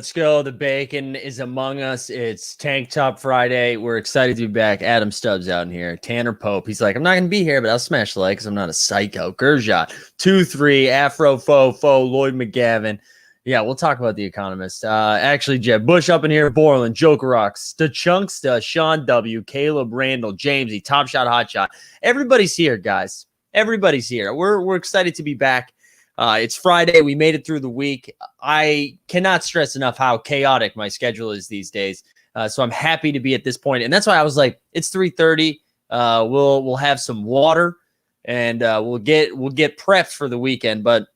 Let's go. The bacon is among us. It's Tank Top Friday. We're excited to be back. Adam Stubbs out in here. Tanner Pope. He's like, I'm not going to be here, but I'll smash the like because I'm not a psycho. Gershot, 2-3, Afro Fo, Lloyd McGavin. Yeah, we'll talk about The Economist. Actually, Jeb Bush up in here. Borland, Joker Rocks, the Chunksta, Sean W, Caleb Randall, Jamesy, Top Shot, Hot Shot. Everybody's here, guys. Everybody's here. We're excited to be back. It's Friday. We made it through the week. I cannot stress enough how chaotic my schedule is these days. So I'm happy to be at this point. And that's why I was like, it's 3:30. We'll have some water and we'll get prepped for the weekend. But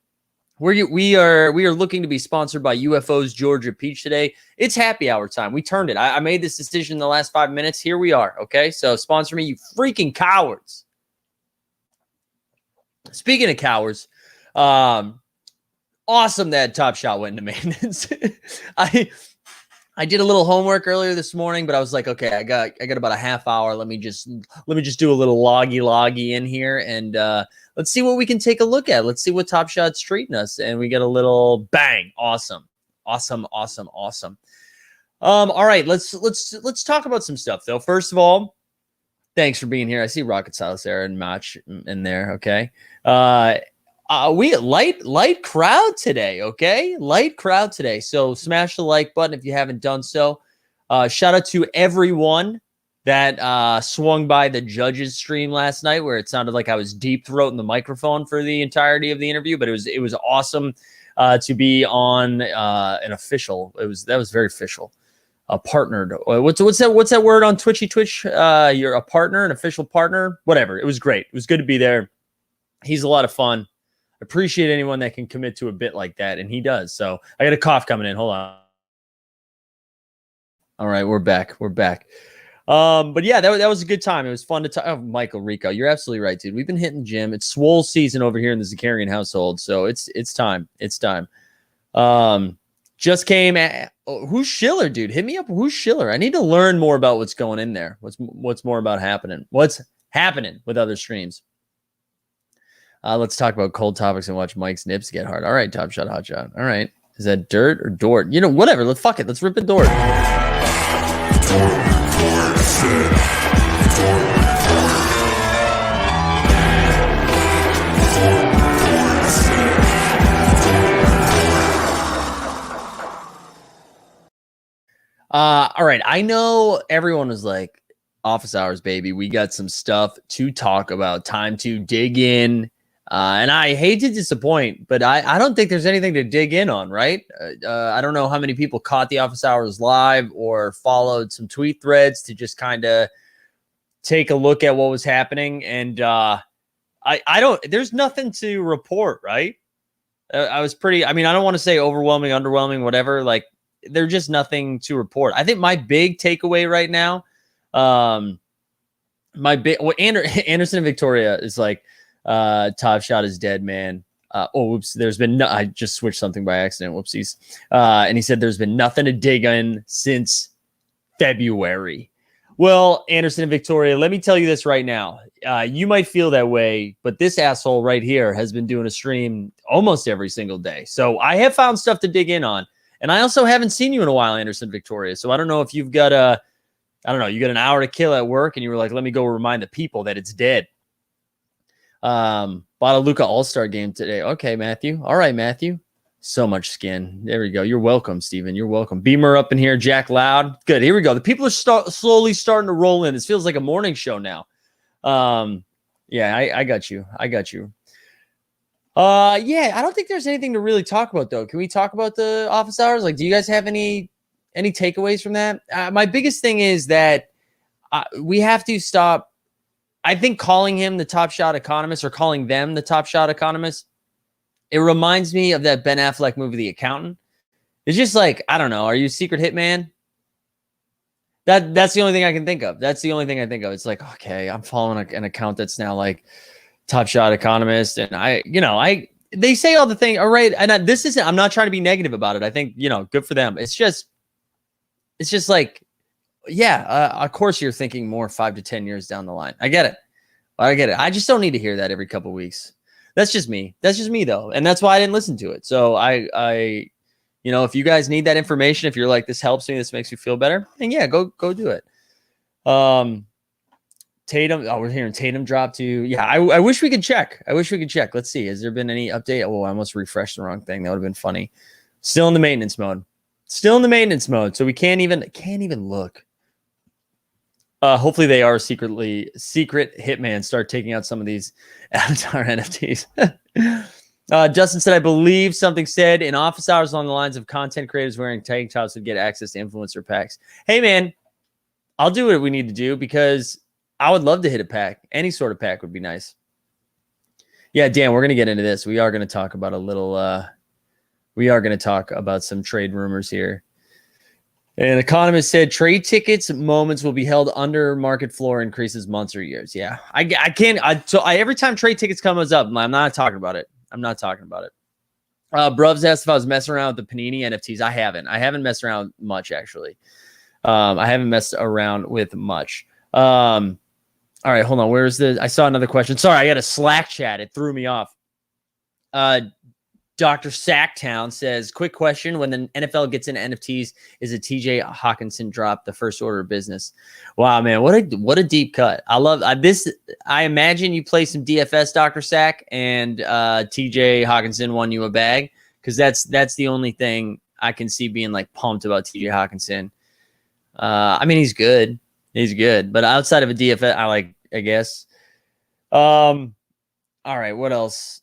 we are looking to be sponsored by UFO's Georgia Peach today. It's happy hour time. We turned it. I made this decision in the last 5 minutes. Here we are. Okay. So sponsor me, you freaking cowards. Speaking of cowards, awesome that Top Shot went into maintenance. I did a little homework earlier this morning, but I was like, okay, I got about a half hour. Let me just do a little loggy in here and let's see what we can take a look at. Let's see what Top Shot's treating us. And we get a little bang. Awesome. All right, let's talk about some stuff though. First of all, thanks for being here. I see Rocket Silas there and Match in there. Okay. We light crowd today, okay? Light crowd today. So smash the like button if you haven't done so. Shout out to everyone that swung by the judges stream last night where it sounded like I was deep throating the microphone for the entirety of the interview, but it was awesome to be on an official. That was very official. Partnered. What's that word on Twitch? You're a partner, an official partner, whatever. It was great. It was good to be there. He's a lot of fun. Appreciate anyone that can commit to a bit like that, and he does. So I got a cough coming in. Hold on. All right, we're back. But yeah, that was a good time. It was fun to talk. Oh, Michael Rico, you're absolutely right, dude. We've been hitting the gym. It's swole season over here in the Zakarian household, so it's time. It's time. Just came. Who's Schiller, dude? Hit me up. Who's Schiller? I need to learn more about what's going in there. What's more about happening? What's happening with other streams? Let's talk about cold topics and watch Mike's nips get hard. All right, Top Shot, Hot Shot. All right. Is that dirt or Dort? You know, whatever. Fuck it. Let's rip a Dort. All right. I know everyone was like, office hours, baby. We got some stuff to talk about. Time to dig in. And I hate to disappoint, but I don't think there's anything to dig in on, right? I don't know how many people caught the office hours live or followed some tweet threads to just kind of take a look at what was happening. And there's nothing to report, right? I don't want to say overwhelming, underwhelming, whatever. Like, there's just nothing to report. I think my big takeaway right now, Anderson and Victoria is like, Top Shot is dead, man. Whoops. I just switched something by accident. Whoopsies. And he said there's been nothing to dig in since February. Well, Anderson and Victoria, let me tell you this right now. You might feel that way, but this asshole right here has been doing a stream almost every single day. So I have found stuff to dig in on. And I also haven't seen you in a while, Anderson Victoria. So I don't know if you've got you got an hour to kill at work and you were like, let me go remind the people that it's dead. Bought a Luka All-Star game today. Okay, Matthew. All right, Matthew. So much skin. There we go. You're welcome, Steven. You're welcome. Beamer up in here. Jack Loud. Good. Here we go. The people are slowly starting to roll in. This feels like a morning show now. Yeah, I got you. Yeah, I don't think there's anything to really talk about, though. Can we talk about the office hours? Like, do you guys have any takeaways from that? My biggest thing is that we have to stop. I think calling him the Top Shot economist or calling them the Top Shot economist, it reminds me of that Ben Affleck movie, The Accountant. It's just like, I don't know. Are you a secret hitman? That's the only thing I can think of. It's like, okay, I'm following an account that's now like Top Shot economist. And they say all the things. All right. And I'm not trying to be negative about it. I think, good for them. It's just like, yeah, of course you're thinking more 5 to 10 years down the line. I get it. I just don't need to hear that every couple of weeks. That's just me. That's just me though. And that's why I didn't listen to it. So I You know, if you guys need that information, if you're like, this helps me, this makes me feel better, then yeah, go do it. Tatum. Oh, we're hearing Tatum drop to. Yeah, I wish we could check. Let's see. Has there been any update? Oh, I almost refreshed the wrong thing. That would have been funny. Still in the maintenance mode. So we can't even look. Hopefully they are secret hitman start taking out some of these Avatar NFTs. Justin said, I believe something said in office hours along the lines of content creators wearing tank tops would get access to influencer packs. Hey, man, I'll do what we need to do because I would love to hit a pack. Any sort of pack would be nice. Yeah, Dan, we're going to get into this. We are going to talk about some trade rumors here. An economist said trade tickets moments will be held under market floor increases months or years. Yeah, I can't. Every time trade tickets comes up, I'm not talking about it. Bruvs asked if I was messing around with the Panini NFTs. I haven't messed around much, actually. I haven't messed around with much. All right, hold on. I saw another question. Sorry, I got a Slack chat. It threw me off. Dr. Sacktown says, quick question. When the NFL gets into NFTs, is a TJ Hawkinson drop the first order of business? Wow, man, what a deep cut. I love this. I imagine you play some DFS, Dr. Sack, and TJ Hawkinson won you a bag, because that's the only thing I can see being like pumped about TJ Hawkinson. I mean, he's good. But outside of a DFS, I guess. All right, what else?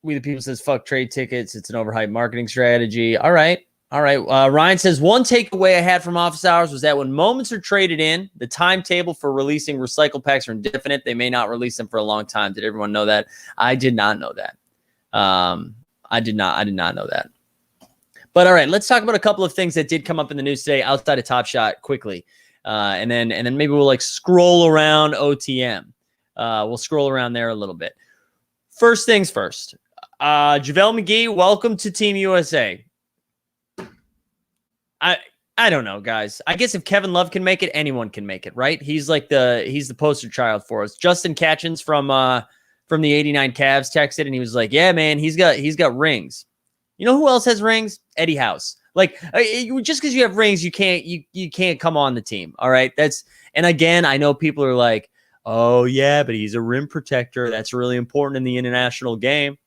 We the People says, fuck trade tickets. It's an overhyped marketing strategy. All right. Ryan says, one takeaway I had from office hours was that when moments are traded in, the timetable for releasing recycle packs are indefinite. They may not release them for a long time. Did everyone know that? I did not know that. I did not know that. But all right, let's talk about a couple of things that did come up in the news today outside of Top Shot quickly. And then maybe we'll scroll around OTM. We'll scroll around there a little bit. First things first, JaVale McGee, welcome to Team USA. I don't know, guys. I guess if Kevin Love can make it, anyone can make it, right? He's the poster child for us. Justin Catchins from the 89 Cavs texted and he was like, yeah, man, he's got rings. You know who else has rings? Eddie House. Just because you have rings, you can't come on the team. All right. And again, I know people are like, oh, yeah, but he's a rim protector. That's really important in the international game.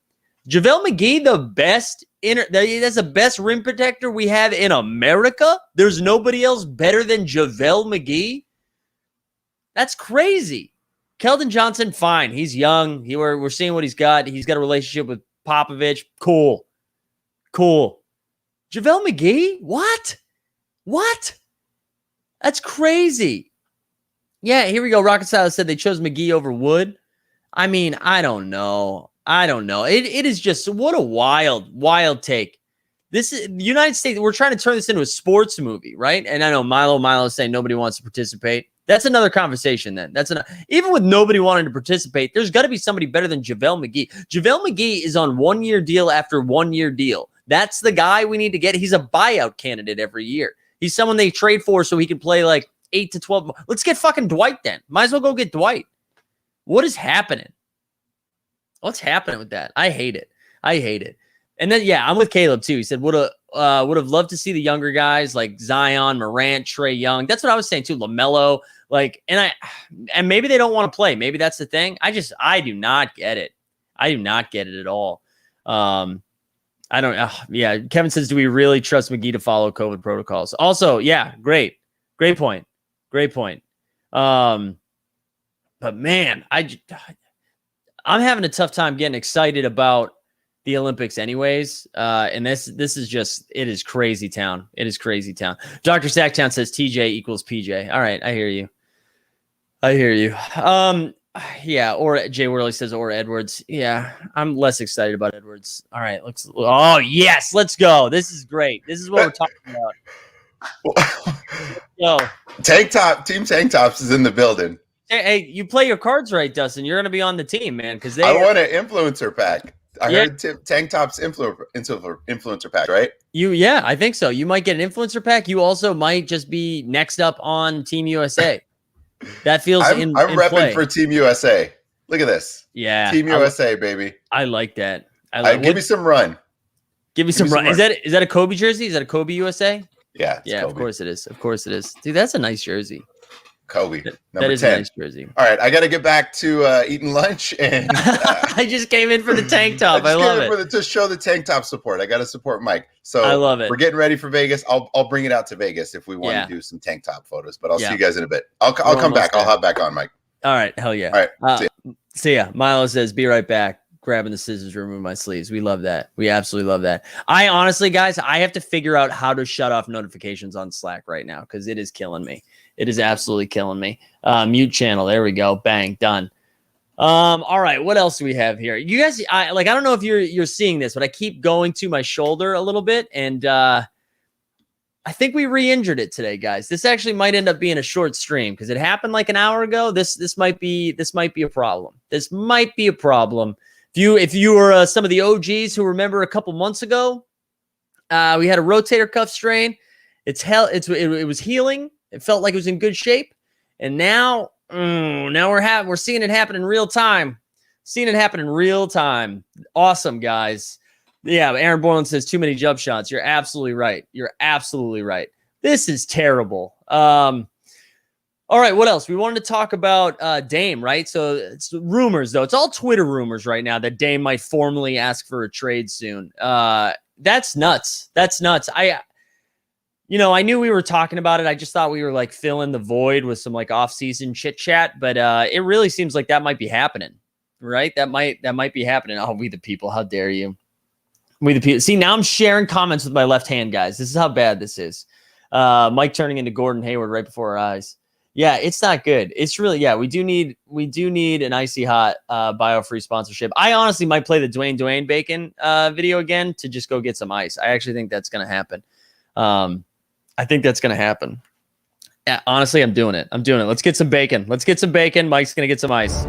JaVale McGee, that's the best rim protector we have in America? There's nobody else better than JaVale McGee? That's crazy. Keldon Johnson, fine. He's young. We're seeing what he's got. He's got a relationship with Popovich. Cool. JaVale McGee? What? That's crazy. Yeah, here we go. Rocket Salad said they chose McGee over Wood. I mean, I don't know. It is just, what a wild take. This is the United States. We're trying to turn this into a sports movie, right? And I know Milo is saying nobody wants to participate. That's another conversation then. Even with nobody wanting to participate, there's got to be somebody better than JaVale McGee. JaVale McGee is on 1 year deal after 1 year deal. That's the guy we need to get. He's a buyout candidate every year. He's someone they trade for so he can play 8 to 12. Let's get fucking Dwight then. Might as well go get Dwight. What is happening? What's happening with that? I hate it. And then, yeah, I'm with Caleb too. He said, would have loved to see the younger guys like Zion, Morant, Trae Young. That's what I was saying too. LaMelo, and maybe they don't want to play. Maybe that's the thing. I do not get it. I do not get it at all. I don't. Yeah, Kevin says, do we really trust McGee to follow COVID protocols? Also, yeah, great point. But man, I'm having a tough time getting excited about the Olympics anyways. And this is just, it is crazy town. Dr. Sacktown says TJ equals PJ. All right. I hear you. Yeah. Or Jay Worley says, or Edwards. Yeah. I'm less excited about Edwards. All right. Oh yes. Let's go. This is great. This is what we're talking about. Team Tank Tops is in the building. Hey, you play your cards right, Dustin. You're going to be on the team, man. Because I want an influencer pack. I heard Tank Tops influencer pack, right? Yeah, I think so. You might get an influencer pack. You also might just be next up on Team USA. That feels I'm repping play. For Team USA. Look at this. Yeah, Team USA, baby. I like that. Give me some run. Give me some run. Is that a Kobe jersey? Is that a Kobe USA? Yeah. Yeah, Kobe. of course it is. Of course it is. Dude, that's a nice jersey. Kobe. That is 10. A nice jersey. All right, I got to get back to eating lunch, and I just came in for the tank top. I love it. To show the tank top support. I got to support Mike. So I love it. We're getting ready for Vegas. I'll bring it out to Vegas if we want to do some tank top photos. But I'll see you guys in a bit. I'll come back. I'll hop back on, Mike. All right, hell yeah. All right, see ya. Milo says, "Be right back." Grabbing the scissors, remove my sleeves. We love that. We absolutely love that. I honestly, guys, I have to figure out how to shut off notifications on Slack right now because it is killing me. It is absolutely killing me. Mute channel. There we go. Bang. Done. All right. What else do we have here? You guys, I don't know if you're seeing this, but I keep going to my shoulder a little bit, and I think we re-injured it today, guys. This actually might end up being a short stream because it happened like an hour ago. This might be a problem. This might be a problem. If you were some of the OGs who remember a couple months ago, we had a rotator cuff strain. It was healing. It felt like it was in good shape, and now we're seeing it happen in real time. Awesome, guys. Yeah, Aaron Borland says too many jump shots. You're absolutely right. This is terrible. All right, what else? We wanted to talk about Dame, right? So it's rumors, though. It's all Twitter rumors right now that Dame might formally ask for a trade soon. That's nuts. I knew we were talking about it. I just thought we were like filling the void with some like off-season chit chat, but it really seems like that might be happening, right? That might be happening. Oh, we the people. How dare you? We the people. See, now I'm sharing comments with my left hand, guys. This is how bad this is. Mike turning into Gordon Hayward right before our eyes. Yeah, it's not good. It's really, we do need an Icy Hot bio-free sponsorship. I honestly might play the Dwayne Bacon video again to just go get some ice. I actually think that's going to happen. Yeah, honestly, I'm doing it. Let's get some bacon. Mike's going to get some ice.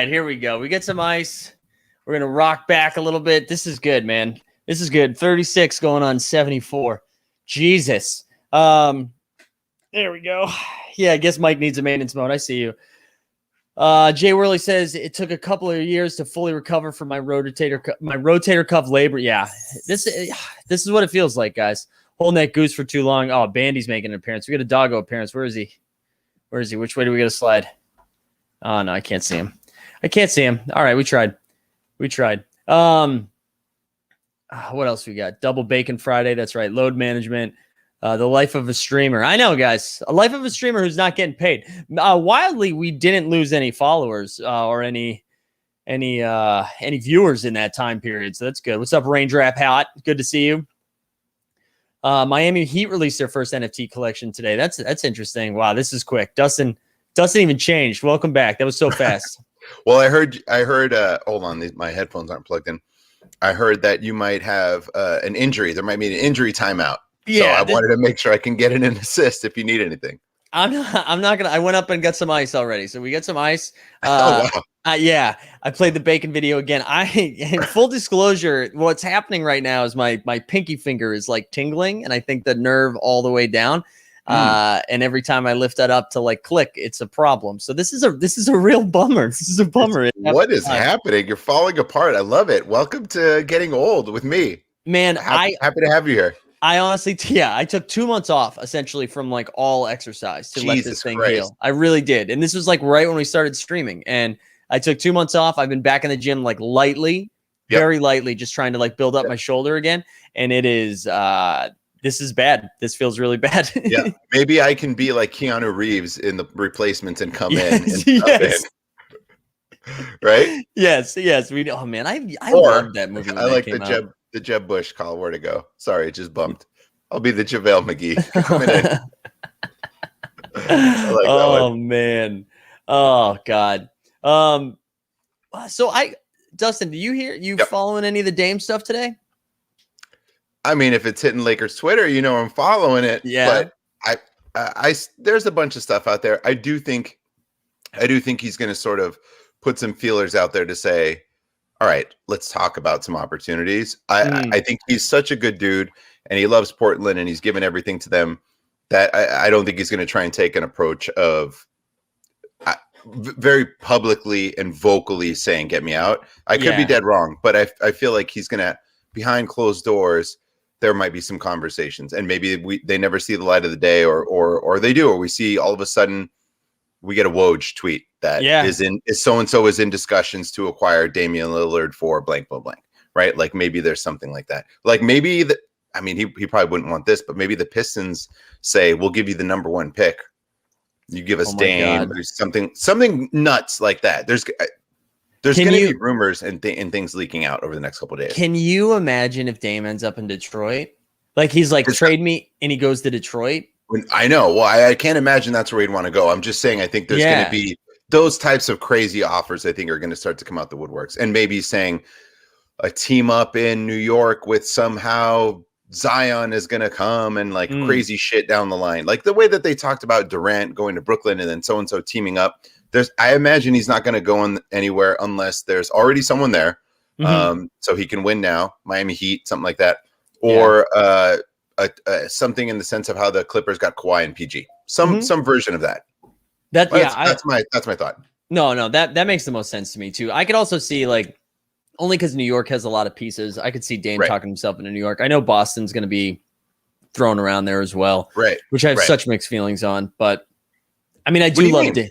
Here we go. We get some ice. We're going to rock back a little bit. This is good, man. This is good. 36 going on 74. Jesus. There we go. Yeah, I guess Mike needs a maintenance mode. I see you. Jay Worley says it took a couple of years to fully recover from my rotator cuff labor. Yeah, this is what it feels like, guys. Holding that goose for too long. Oh, Bandy's making an appearance. We got a doggo appearance. Where is he? Which way do we got to slide? Oh, no, I can't see him. All right, we tried. What else we got? Double Bacon Friday. That's right. Load management. The life of a streamer. I know, guys. A life of a streamer who's not getting paid. Wildly, we didn't lose any followers or any viewers in that time period. So that's good. What's up, Ranger App Hot? Good to see you. Miami Heat released their first NFT collection today. That's interesting. Wow, this is quick. Dustin even changed. Welcome back. That was so fast. Well, I heard. Hold on, my headphones aren't plugged in. I heard that you might have an injury. There might be an injury timeout. Yeah, so I wanted to make sure I can get an assist if you need anything. I'm not gonna. I went up and got some ice already. So we got some ice. Oh wow. Yeah, I played the bacon video again. In full disclosure, what's happening right now is my pinky finger is like tingling, and I think the nerve all the way down. And every time I lift that up to like click, it's a problem. So this is a real bummer. This is a bummer. What is happening? You're falling apart. I love it. Welcome to getting old with me. Man, happy to have you here. I honestly, I took 2 months off essentially from like all exercise to let this thing heal. I really did. And this was like right when we started streaming, and I took 2 months off. I've been back in the gym like lightly, very lightly, just trying to like build up my shoulder again. And it is, this is bad. This feels really bad. Yeah. Maybe I can be like Keanu Reeves in the replacements and come in. Right? Yes. Oh man, I love that movie. I like the Jeb Bush call. Where to go? Sorry, it just bumped. I'll be the JaVale McGee coming in. I like that Oh one. man. Oh God. Um so Dustin, do you Yep. following any of the Dame stuff today? I mean, if it's hitting Lakers Twitter, I'm following it. Yeah. But there's a bunch of stuff out there. I do think he's going to sort of put some feelers out there to say, all right, let's talk about some opportunities. I think he's such a good dude, and he loves Portland, and he's given everything to them, that I don't think he's going to try and take an approach of very publicly and vocally saying, get me out. I could be dead wrong, but I feel like he's going to, behind closed doors, there might be some conversations, and maybe they never see the light of the day, or they do, or we see all of a sudden we get a Woj tweet that is so-and-so is in discussions to acquire Damian Lillard for blank, blank, blank, right? Like maybe there's something like that. Like maybe he probably wouldn't want this, but maybe the Pistons say, we'll give you the number 1 pick. You give us Dame, or something nuts like that. There's going to be rumors and things leaking out over the next couple of days. Can you imagine if Dame ends up in Detroit? Like he's like, trade me, and he goes to Detroit. I know. Well, I can't imagine that's where he'd want to go. I'm just saying, I think there's going to be those types of crazy offers. I think are going to start to come out the woodworks, and maybe saying a team up in New York with somehow Zion is going to come and like crazy shit down the line, like the way that they talked about Durant going to Brooklyn and then so-and-so teaming up. I imagine he's not going to go anywhere unless there's already someone there. So he can win now, Miami Heat, something like that, or something in the sense of how the Clippers got Kawhi and PG, some version of that. That's my thought. No, that makes the most sense to me too. I could also see, like, only because New York has a lot of pieces, I could see Dame talking himself into New York. I know Boston's going to be thrown around there as well, which I have such mixed feelings on. But I mean, I do love Dame.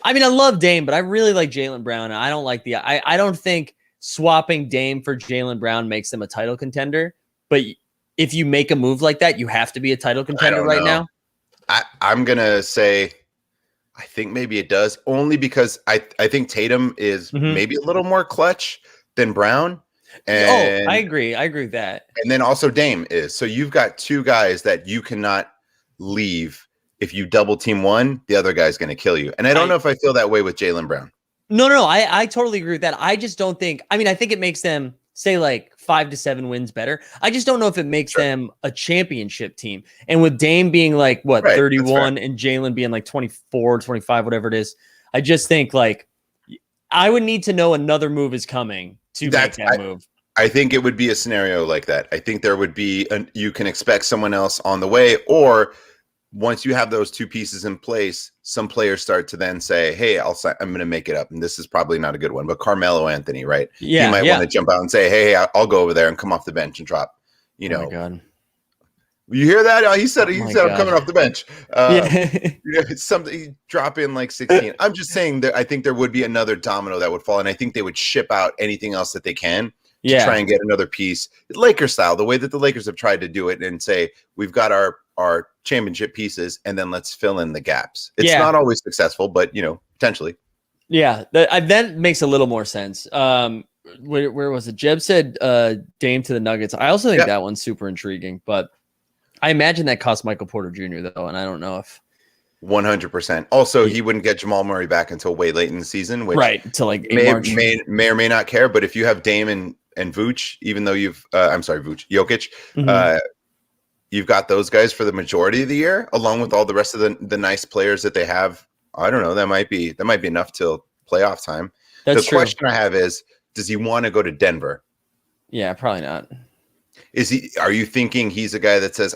I mean, I love Dame, but I really like Jaylen Brown. I don't like I don't think swapping Dame for Jaylen Brown makes them a title contender. But if you make a move like that, you have to be a title contender right now. I'm going to say, I think maybe it does, only because I think Tatum is maybe a little more clutch than Brown. And, I agree. I agree with that. And then also Dame is. So you've got two guys that you cannot leave. If you double team one, the other guy's going to kill you. And I don't know if I feel that way with Jaylen Brown. No. I totally agree with that. I just don't think, I mean, I think it makes them, say, like 5 to 7 wins better. I just don't know if it makes them a championship team. And with Dame being like, 31 and Jaylen being like 24, 25, whatever it is, I just think like I would need to know another move is coming to make that move. I think it would be a scenario like that. I think there would be, you can expect someone else on the way, or once you have those two pieces in place, some players start to then say, hey, I'm going to make it up. And this is probably not a good one, but Carmelo Anthony, right? Yeah. He might want to jump out and say, hey, I'll go over there and come off the bench and drop, Oh my God. You hear that? He said I'm coming off the bench. It's something, drop in like 16. I'm just saying that I think there would be another domino that would fall. And I think they would ship out anything else that they can to try and get another piece, Lakers style, the way that the Lakers have tried to do it, and say, we've got our championship pieces, and then let's fill in the gaps. It's not always successful, but potentially. Yeah, that makes a little more sense. Where was it? Jeb said Dame to the Nuggets. I also think that one's super intriguing, but I imagine that cost Michael Porter Jr. though, and I don't know if 100%. Also, he wouldn't get Jamal Murray back until way late in the season, which until like March. May or may not care. But if you have Dame and Vooch, even though Jokic, you've got those guys for the majority of the year, along with all the rest of the nice players that they have. I don't know. That might be enough till playoff time. The question I have is, does he want to go to Denver? Yeah, probably not. Are you thinking he's a guy that says,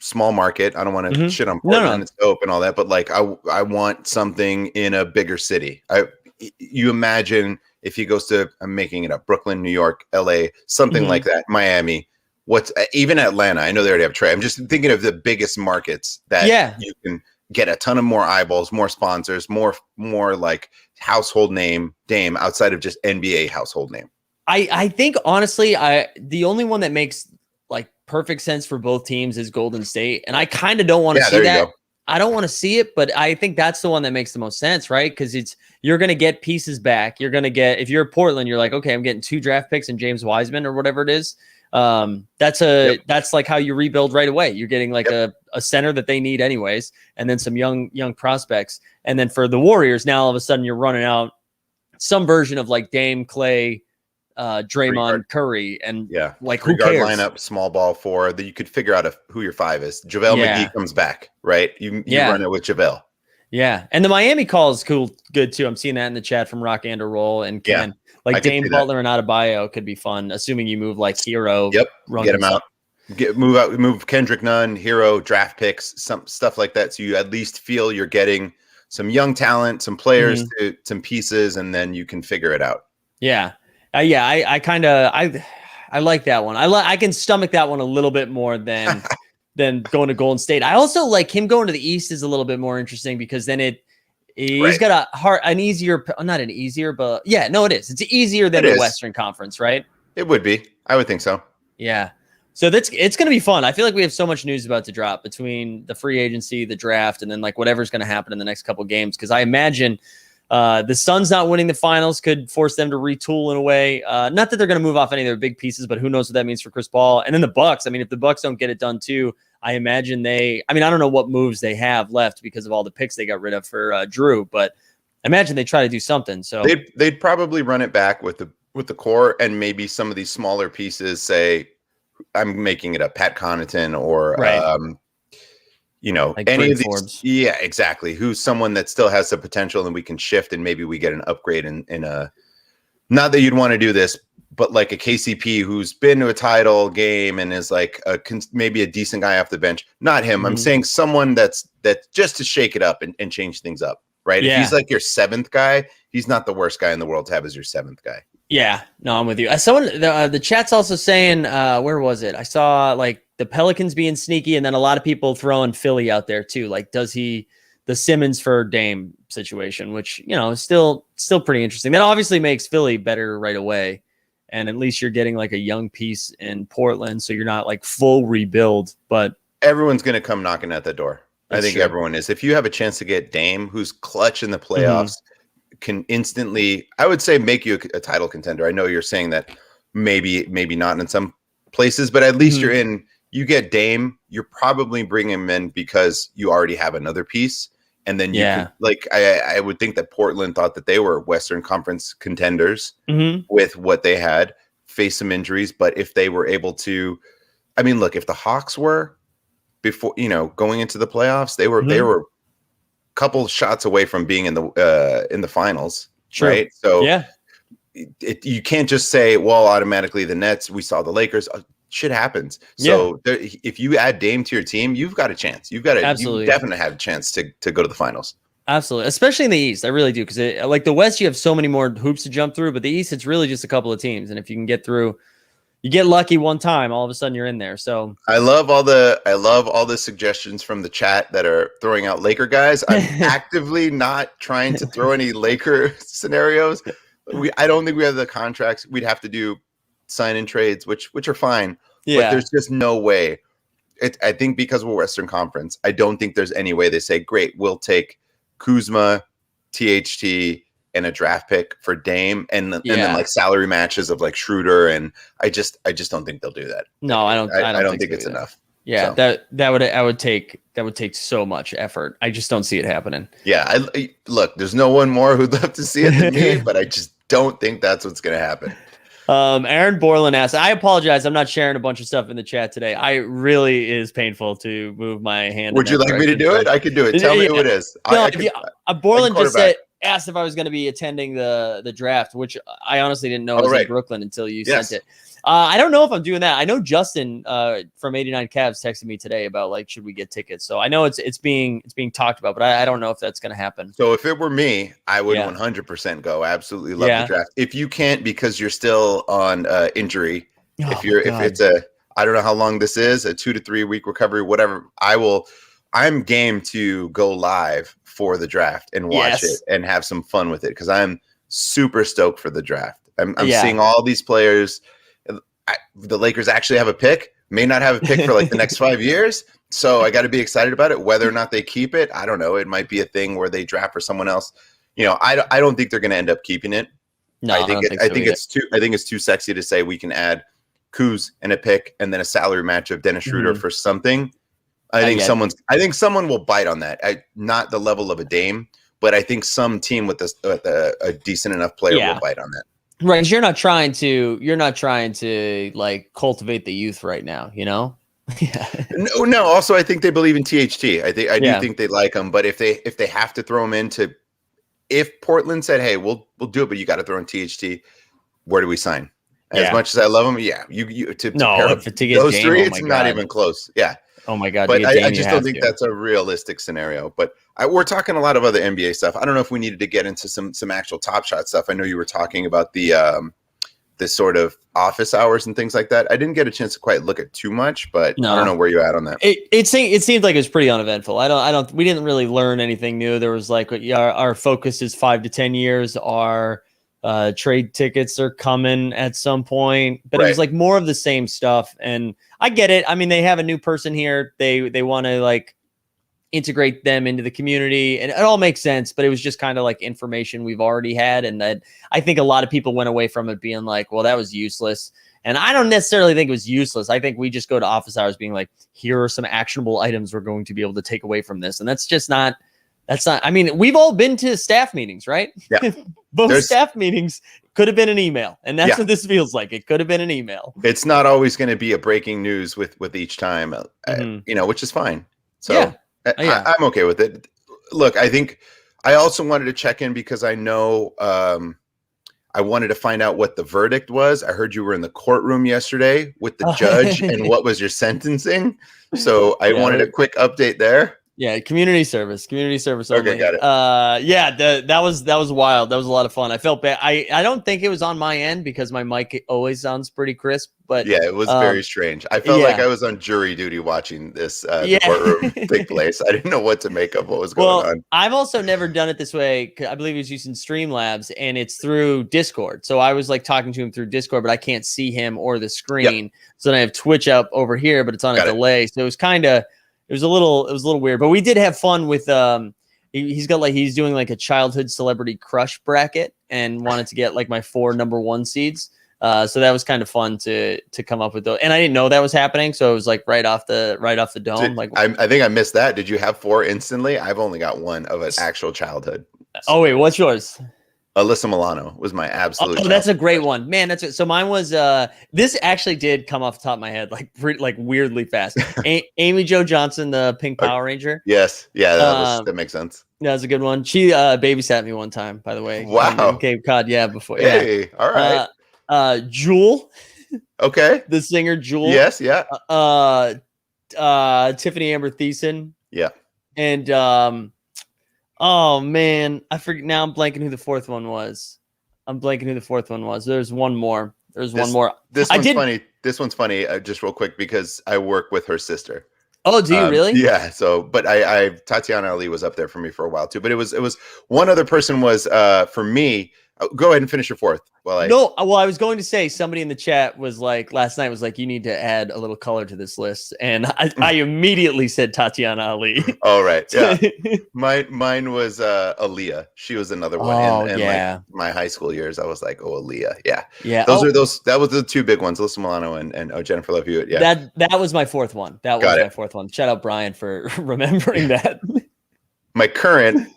small market, I don't want to shit on Portland, it's dope and all that, but like I want something in a bigger city. You imagine if he goes to, I'm making it up, Brooklyn, New York, LA, something like that, Miami. What's even Atlanta? I know they already have trade. I'm just thinking of the biggest markets that you can get a ton of more eyeballs, more sponsors, more like household name Dame outside of just NBA household name. I think honestly, the only one that makes like perfect sense for both teams is Golden State, and I kind of don't want to see that. I don't want to see it, but I think that's the one that makes the most sense, right? Because you're going to get pieces back. You're going to get, if you're Portland, you're like, okay, I'm getting 2 draft picks and James Wiseman or whatever it is. That's like how you rebuild right away. You're getting like a center that they need anyways, and then some young prospects. And then for the Warriors, now all of a sudden you're running out some version of like Dame, Clay, Draymond, Curry, and like who cares? Lineup, small ball 4 that you could figure out who your 5 is. JaVale McGee comes back, right? You run it with JaVale. Yeah, and the Miami call is good too. I'm seeing that in the chat from Rock and Roll and Ken. Like Dame, Butler, and Adebayo could be fun, assuming you move like Hero. Yep, get him out. Move Kendrick Nunn, Hero, draft picks, some stuff like that. So you at least feel you're getting some young talent, some players, some pieces, and then you can figure it out. Yeah. I kind of like that one. I can stomach that one a little bit more than going to Golden State. I also like him going to the East is a little bit more interesting because then he's got an easier, not an easier, but it is. It's easier than the Western Conference, right? It would be. I would think so. Yeah. So it's going to be fun. I feel like we have so much news about to drop between the free agency, the draft, and then like whatever's going to happen in the next couple games. Because I imagine the Suns not winning the finals could force them to retool in a way. Not that they're going to move off any of their big pieces, but who knows what that means for Chris Paul. And then the Bucks. I mean, if the Bucks don't get it done too, I imagine I don't know what moves they have left because of all the picks they got rid of for Drew, but I imagine they try to do something. So they'd probably run it back with the core and maybe some of these smaller pieces. Say, I'm making it up, Pat Connaughton or like any of these. Forbes. Yeah, exactly. Who's someone that still has the potential and we can shift and maybe we get an upgrade in a, not that you'd want to do this, but like a KCP who's been to a title game and is like maybe a decent guy off the bench. Not him. I'm saying someone that's just to shake it up and change things up, right? Yeah. If he's like your 7th guy, he's not the worst guy in the world to have as your 7th guy. Yeah, no, I'm with you. The chat's also saying, where was it? I saw like the Pelicans being sneaky, and then a lot of people throwing Philly out there too. Like, does the Simmons for Dame situation, which is still pretty interesting. That obviously makes Philly better right away, and at least you're getting like a young piece in Portland, so you're not like full rebuild. But everyone's gonna come knocking at the door. I think everyone is. If you have a chance to get Dame, who's clutch in the playoffs. Can instantly, I would say, make you a title contender. I know you're saying that maybe not in some places, but at least you get Dame, you're probably bringing him in because you already have another piece. And then I would think that Portland thought that they were Western Conference contenders with what they had, faced some injuries. But if they were able to, I mean, look, if the Hawks were before, going into the playoffs, they were couple shots away from being in the finals. True. Right? So you can't just say, well, automatically the Nets, we saw the Lakers, shit happens. So if you add Dame to your team, you've got a chance. You definitely have a chance to go to the finals. Absolutely. Especially in the East. I really do. Cause like the West, you have so many more hoops to jump through, but the East, it's really just a couple of teams. And if you can get through, you get lucky one time, all of a sudden you're in there. So I love all the suggestions from the chat that are throwing out Laker guys. I'm actively not trying to throw any Laker scenarios. I don't think we have the contracts. We'd have to do sign in trades, which are fine. Yeah. But there's just no way. I think because we're Western Conference, I don't think there's any way they say, great, we'll take Kuzma, THT, and a draft pick for Dame and then like salary matches of like Schroeder, and I just don't think they'll do that. No, I don't think it's enough. Yeah, so. that would take so much effort. I just don't see it happening. Yeah, look, there's no one more who'd love to see it than me, but I just don't think that's what's going to happen. Aaron Borland asks, I apologize, I'm not sharing a bunch of stuff in the chat today. I really is painful to move my hand. Would you like me to do it? I could do it. Tell me who it is. No, Borland just asked if I was going to be attending the draft, which I honestly didn't know was in Brooklyn until you sent it. I don't know if I'm doing that. I know Justin from 89 Cavs texted me today about like, should we get tickets? So I know it's being talked about, but I don't know if that's going to happen. So if it were me, I would 100% go. Absolutely love the draft. If you can't because you're still on injury, if it's I don't know how long this is, a 2 to 3 week recovery, whatever, I'm game to go live for the draft and watch it and have some fun with it because I'm super stoked for the draft. I'm seeing all these players. The Lakers actually have a pick, may not have a pick for like the next 5 years. So I got to be excited about it. Whether or not they keep it, I don't know. It might be a thing where they draft for someone else. I don't think they're going to end up keeping it. No, I think it's too sexy to say we can add Kuz and a pick and then a salary match of Dennis Schroeder for something. I think someone will bite on that. Not the level of a Dame, but I think some team with a decent enough player will bite on that. Right. You're not trying to like cultivate the youth right now, you know? Yeah. No. Also, I think they believe in THT. I do think they like him, but if they have to throw him if Portland said, "Hey, we'll do it, but you got to throw in THT," where do we sign? As much as I love him, to get those Dame, three, it's not even close. Yeah. Oh my God. But I just don't think that's a realistic scenario. But we're talking a lot of other NBA stuff. I don't know if we needed to get into some actual Top Shot stuff. I know you were talking about the sort of office hours and things like that. I didn't get a chance to quite look at too much, but I don't know where you're at on that. It seemed like it was pretty uneventful. We didn't really learn anything new. There was like, our focus is 5 to 10 years. Our trade tickets are coming at some point, but it was like more of the same stuff. And I get it. I mean, they have a new person here. They want to like integrate them into the community, and it all makes sense, but it was just kind of like information we've already had. And that I think a lot of people went away from it being like, well, that was useless. And I don't necessarily think it was useless. I think we just go to office hours being like, here are some actionable items we're going to be able to take away from this. And that's not, I mean, we've all been to staff meetings, right? Yeah. Both staff meetings could have been an email. And that's what this feels like. It could have been an email. It's not always going to be a breaking news with each time, which is fine. So I'm okay with it. Look, I think I also wanted to check in because I know I wanted to find out what the verdict was. I heard you were in the courtroom yesterday with the judge and what was your sentencing. So I wanted a quick update there. Yeah, community service only. Okay, got it. That was wild. That was a lot of fun. I felt bad. I don't think it was on my end because my mic always sounds pretty crisp, but yeah, it was very strange. I felt like I was on jury duty watching this the courtroom take place. I didn't know what to make of what was going on. I've also never done it this way. I believe he was using Streamlabs, and it's through Discord. So I was like talking to him through Discord, but I can't see him or the screen. Yep. So then I have Twitch up over here, but it's on a delay. So it was kind of. It was a little weird, but we did have fun with he's doing like a childhood celebrity crush bracket and wanted to get like my 4 number 1 seeds. So that was kind of fun to come up with those. And I didn't know that was happening, so it was like right off the dome. I think I missed that. Did you have 4 instantly? I've only got 1 of an actual childhood. Oh wait, what's yours? Alyssa Milano was my absolute. Oh, that's a great one, man. That's it. So mine was. This actually did come off the top of my head, like weirdly fast. Amy Jo Johnson, the Pink Power Ranger. Yes, yeah, that makes sense. That was a good one. She babysat me one time, by the way. Wow. In Cape Cod, before. Hey, all right. Jewel. Okay. The singer Jewel. Yes, yeah. Tiffany Amber Thiessen. Yeah. And oh man, I forget now. I'm blanking who the 4th one was. There's one more. This one's funny. This one's funny. Just real quick because I work with her sister. Oh, do you really? Yeah. So, but I Tatiana Ali was up there for me for a while too. But it was one other person was for me. Go ahead and finish your 4th. I was going to say somebody in the chat was like last night was like, you need to add a little color to this list, and I immediately said Tatiana Ali. Oh right, yeah. Mine was Aaliyah. She was another one. Like my high school years, I was like, oh, Aaliyah, yeah. That was the 2 big ones, Alyssa Milano and Jennifer Love Hewitt. Yeah, that was my 4th one. That was my 4th one. Shout out Brian for remembering that. My current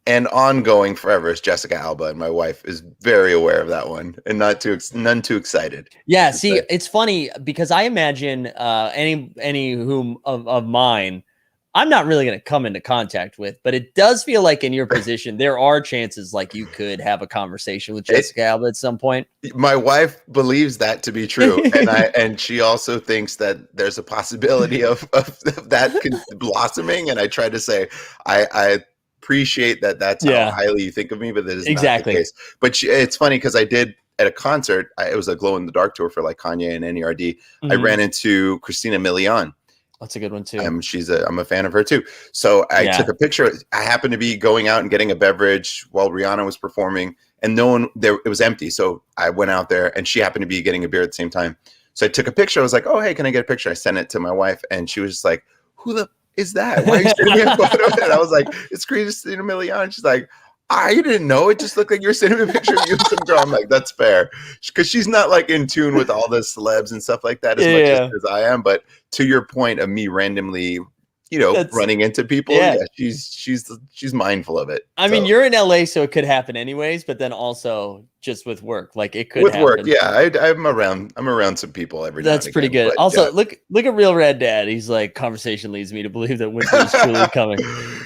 and ongoing forever is Jessica Alba, and my wife is very aware of that one and none too excited. Yeah, see, it's funny because I imagine any whom of mine, I'm not really going to come into contact with, but it does feel like in your position, there are chances like you could have a conversation with Jessica Alba at some point. My wife believes that to be true, and she also thinks that there's a possibility of that blossoming. And I try to say, I appreciate that's how highly you think of me, but that is exactly not the case. But it's funny because I did at a concert. It was a glow in the dark tour for like Kanye and NERD. I ran into Christina Milian. That's a good one too. I'm a fan of her too. So I took a picture. I happened to be going out and getting a beverage while Rihanna was performing, and no one there. It was empty. So I went out there, and she happened to be getting a beer at the same time. So I took a picture. I was like, "Oh, hey, can I get a picture?" I sent it to my wife, and she was just like, who the is that? Why are you sending me a photo? And I was like, it's Christina Milian. She's like, I didn't know. It just looked like you were sending me a picture of you and some girl. I'm like, that's fair. Because she's not like in tune with all the celebs and stuff like that as much as I am. But to your point of me randomly, running into people, she's mindful of it. I mean, you're in LA, so it could happen anyways, but then also just with work, like it could with happen. Work, yeah. I'm around some people every day. That's pretty good. But, also, look at Real Rad Dad. He's like, conversation leads me to believe that winter is truly coming.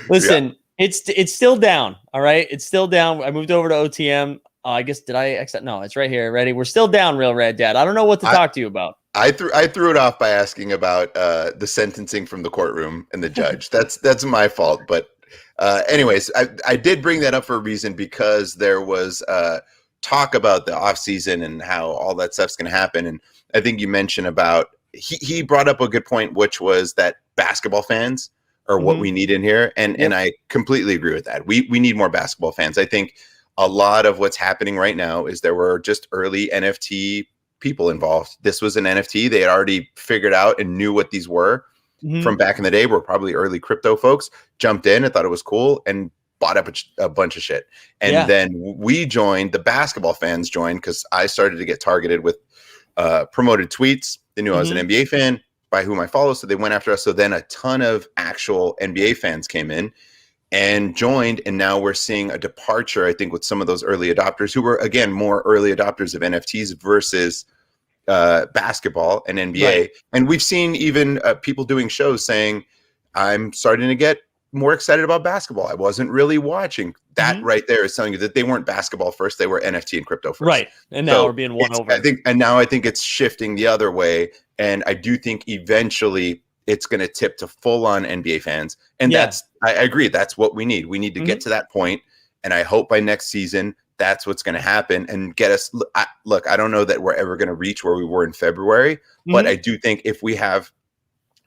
Listen, it's still down. All right, it's still down. I moved over to OTM. I guess did I accept? No, it's right here. Ready? We're still down, Real Rad Dad. I don't know what to talk to you about. I threw it off by asking about the sentencing from the courtroom and the judge. That's my fault. But anyways, I did bring that up for a reason, because there was talk about the off season and how all that stuff's going to happen. And I think you mentioned about he brought up a good point, which was that basketball fans are what we need in here, and I completely agree with that. We need more basketball fans. I think a lot of what's happening right now is there were just early NFT people involved. This was an NFT. They had already figured out and knew what these were from back in the day. Were probably early crypto folks, jumped in and thought it was cool and bought up a bunch of shit. And then we joined, the basketball fans joined, because I started to get targeted with promoted tweets. They knew I was an NBA fan by whom I follow, so they went after us. So then a ton of actual NBA fans came in and joined, and now we're seeing a departure, I think, with some of those early adopters who were, again, more early adopters of NFTs versus basketball and NBA. Right. And we've seen even people doing shows saying, I'm starting to get more excited about basketball. I wasn't really watching. That right there is telling you that they weren't basketball first, they were NFT and crypto first. Right. And now we're being won over. I think it's shifting the other way. And I do think eventually it's going to tip to full-on NBA fans. And I agree. That's what we need. We need to get to that point. And I hope by next season, that's what's going to happen and get us. Look, I don't know that we're ever going to reach where we were in February, but I do think if we have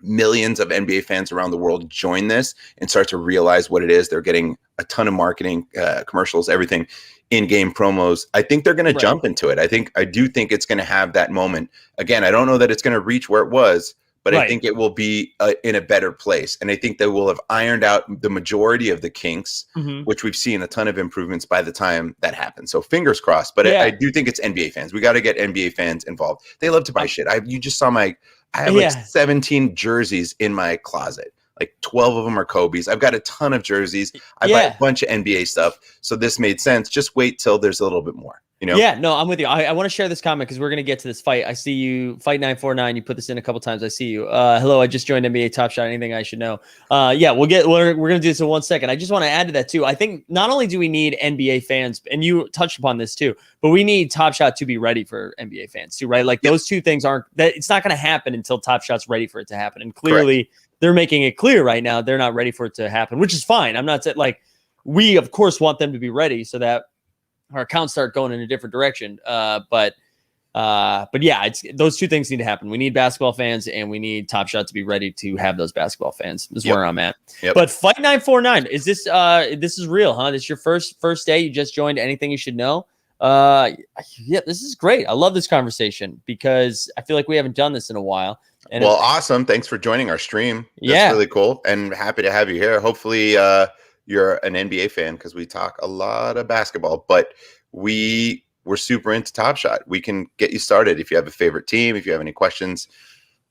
millions of NBA fans around the world join this and start to realize what it is, they're getting a ton of marketing, commercials, everything, in-game promos. I think they're going to jump into it. I do think it's going to have that moment. Again, I don't know that it's going to reach where it was, but I think it will be in a better place. And I think they will have ironed out the majority of the kinks, which we've seen a ton of improvements by the time that happens. So fingers crossed. But I do think it's NBA fans. We got to get NBA fans involved. They love to buy shit. You just saw I have like 17 jerseys in my closet. Like 12 of them are Kobe's. I've got a ton of jerseys. I buy a bunch of NBA stuff. So this made sense. Just wait till there's a little bit more. Yeah, no, I'm with you. I want to share this comment because we're going to get to this fight. I see you, Fight 949. You put this in a couple times. I see you. Hello, I just joined NBA Top Shot. Anything I should know? We're going to do this in 1 second. I just want to add to that too. I think not only do we need NBA fans, and you touched upon this too, but we need Top Shot to be ready for NBA fans too, right? Like those two things it's not going to happen until Top Shot's ready for it to happen. And clearly they're making it clear right now they're not ready for it to happen, which is fine. I'm not saying we of course want them to be ready so that our accounts start going in a different direction. But yeah, those two things need to happen. We need basketball fans and we need Top Shot to be ready to have those basketball fans. This is where I'm at. But Fight 949, is this is real, huh? This is your first day. You just joined. Anything you should know? This is great. I love this conversation because I feel like we haven't done this in a while. And awesome. Thanks for joining our stream. That's really cool. And happy to have you here. Hopefully, you're an NBA fan because we talk a lot of basketball, but we're super into Top Shot. We can get you started. If you have a favorite team, if you have any questions,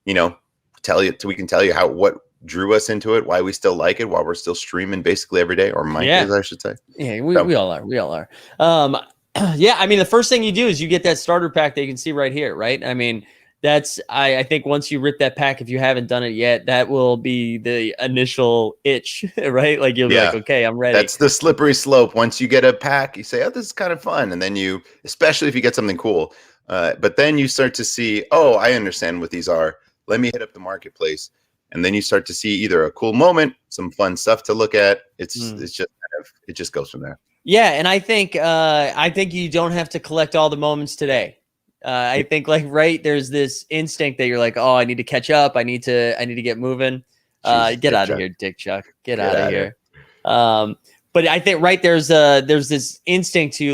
we can tell you what drew us into it, why we still like it, why we're still streaming basically every day, or Mike is, I should say. Yeah, we all are. We all are. I mean, the first thing you do is you get that starter pack that you can see right here, right? I mean, I think once you rip that pack, if you haven't done it yet, that will be the initial itch, right? Like you'll be like, okay, I'm ready. That's the slippery slope. Once you get a pack, you say, oh, this is kind of fun. And then especially if you get something cool, but then you start to see, oh, I understand what these are. Let me hit up the marketplace. And then you start to see either a cool moment, some fun stuff to look at. It's just it just goes from there. Yeah. And I think you don't have to collect all the moments today. I think there's this instinct that you're like, oh, I need to catch up. I need to get moving. Get out of here, Dick Chuck. Get out of here. But I think there's this instinct to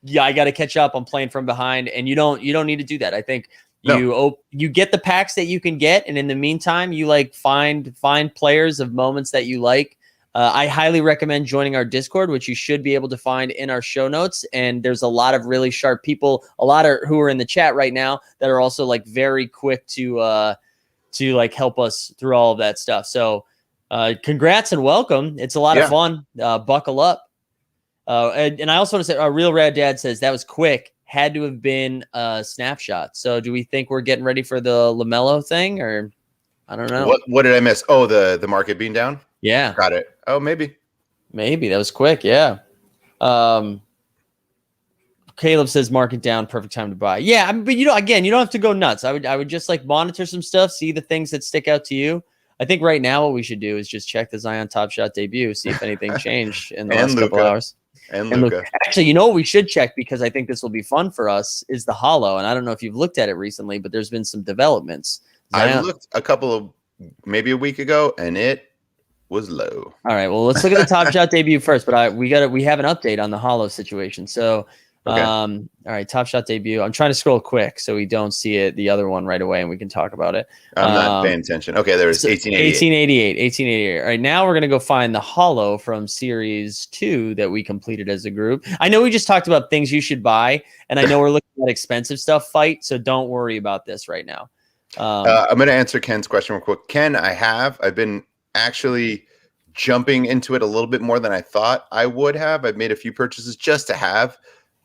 yeah, I got to catch up. I'm playing from behind, and you don't need to do that. I think you get the packs that you can get, and in the meantime, you like find players of moments that you like. I highly recommend joining our Discord, which you should be able to find in our show notes. And there's a lot of really sharp people, who are in the chat right now that are also like very quick to like help us through all of that stuff. So congrats and welcome. It's a lot of fun. Buckle up. And I also want to say, Real Rad Dad says that was quick. Had to have been a snapshot. So do we think we're getting ready for the LaMelo thing, or I don't know? What did I miss? Oh, the market being down. Yeah, got it. Oh, maybe that was quick. Yeah. Caleb says market down, perfect time to buy. Yeah, but again, you don't have to go nuts. I would just like monitor some stuff, see the things that stick out to you. I think right now what we should do is just check the Zion Top Shot debut, see if anything changed in the last couple hours. And Luka. Actually, what we should check, because I think this will be fun for us, is the Holo. And I don't know if you've looked at it recently, but there's been some developments. I looked maybe a week ago, and it was low. All right, well, let's look at the Top Shot debut first. But we have an update on the Holo situation. So, okay. All right, Top Shot debut. I'm trying to scroll quick so we don't see the other one right away, and we can talk about it. I'm not paying attention. Okay, there's 1888. 1888. All right, now we're gonna go find the Holo from Series 2 that we completed as a group. I know we just talked about things you should buy, and I know we're looking at expensive stuff. So don't worry about this right now. I'm gonna answer Ken's question real quick. Ken, I've been actually jumping into it a little bit more than I thought I would have. I've made a few purchases just to have,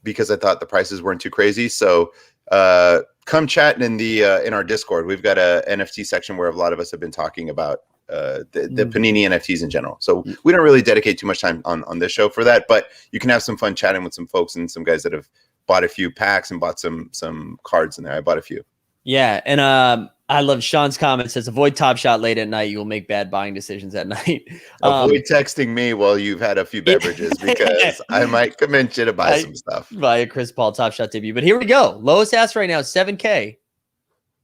because I thought the prices weren't too crazy. So come chat in our Discord. We've got a NFT section where a lot of us have been talking about the Panini NFTs in general. So we don't really dedicate too much time on this show for that, but you can have some fun chatting with some folks and some guys that have bought a few packs and bought some cards in there. I bought a few. Yeah, and I love Sean's comment. Says avoid Top Shot late at night. You will make bad buying decisions at night. Avoid texting me while you've had a few beverages, because I might convince you to buy some stuff. Buy a Chris Paul Top Shot debut. But here we go. Lowest ask right now is 7K.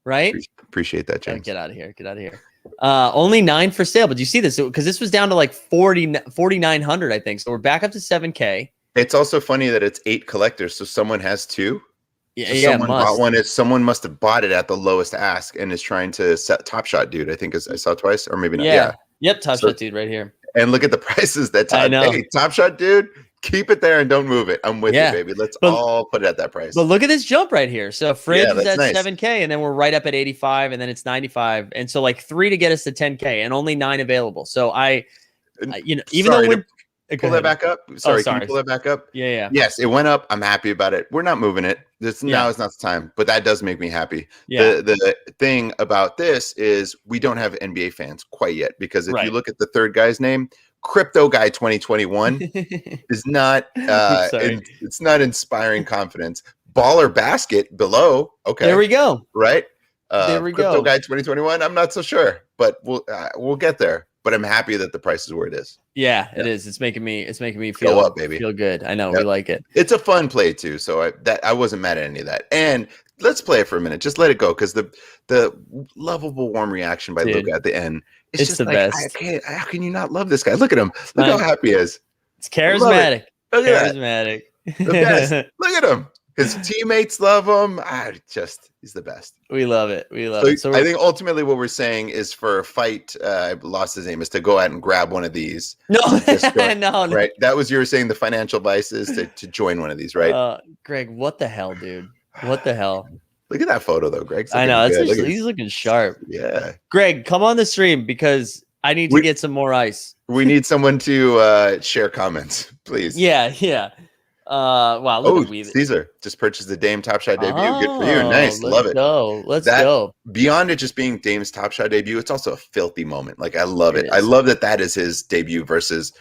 Right? Appreciate that, James. Get out of here. Only 9 for sale. But do you see this? Because this was down to like 4,900, I think. So we're back up to 7K. It's also funny that it's 8 collectors, so someone has 2. Yeah, so someone bought one. Someone must have bought it at the lowest ask and is trying to set Top Shot dude. I think I saw twice, or maybe not. Yeah. Yep. Top Shot dude right here. And look at the prices that Top Shot dude, keep it there and don't move it. I'm with you, baby. Let's all put it at that price. But look at this jump right here. So Fridge is at 7K, and then we're right up at 85, and then it's 95. And so like 3 to get us to 10K, and only 9 available. So pull that back up. Sorry, can you pull that back up? Yeah. Yes, it went up. I'm happy about it. We're not moving it. Now is not the time, but that does make me happy. Yeah. The thing about this is we don't have NBA fans quite yet, because if you look at the third guy's name, Crypto Guy 2021 is not it's not inspiring confidence. Baller Basket below. Okay. There we go. Right? There we Crypto go. Guy 2021. I'm not so sure, but we'll get there. But I'm happy that the price is where it is. Yeah, it is. It's making me feel go up, baby. Feel good. I know we like it. It's a fun play too. So I wasn't mad at any of that. And let's play it for a minute. Just let it go, because the lovable warm reaction by Luka at the end. It's just the like, best. How can you not love this guy? Look at him. Look how happy he is. It's charismatic. Look at charismatic. The best. Look at him. His teammates love him. He's the best. We love it. So I think ultimately what we're saying is, for a fight, I lost his name, is to go out and grab one of these. No, no. Right. That was, you were saying the financial vice is to join one of these, right? Greg, what the hell, dude? What the hell? Look at that photo though, Greg. I know. He's looking sharp. Yeah. Greg, come on the stream, because I need to get some more ice. We need someone to share comments, please. Yeah. Wow. Look at Caesar just purchased the Dame Top Shot debut. Good for you. Nice. Love it. Let's go. Beyond it just being Dame's Top Shot debut, it's also a filthy moment. Like, I love it. I love that is his debut versus.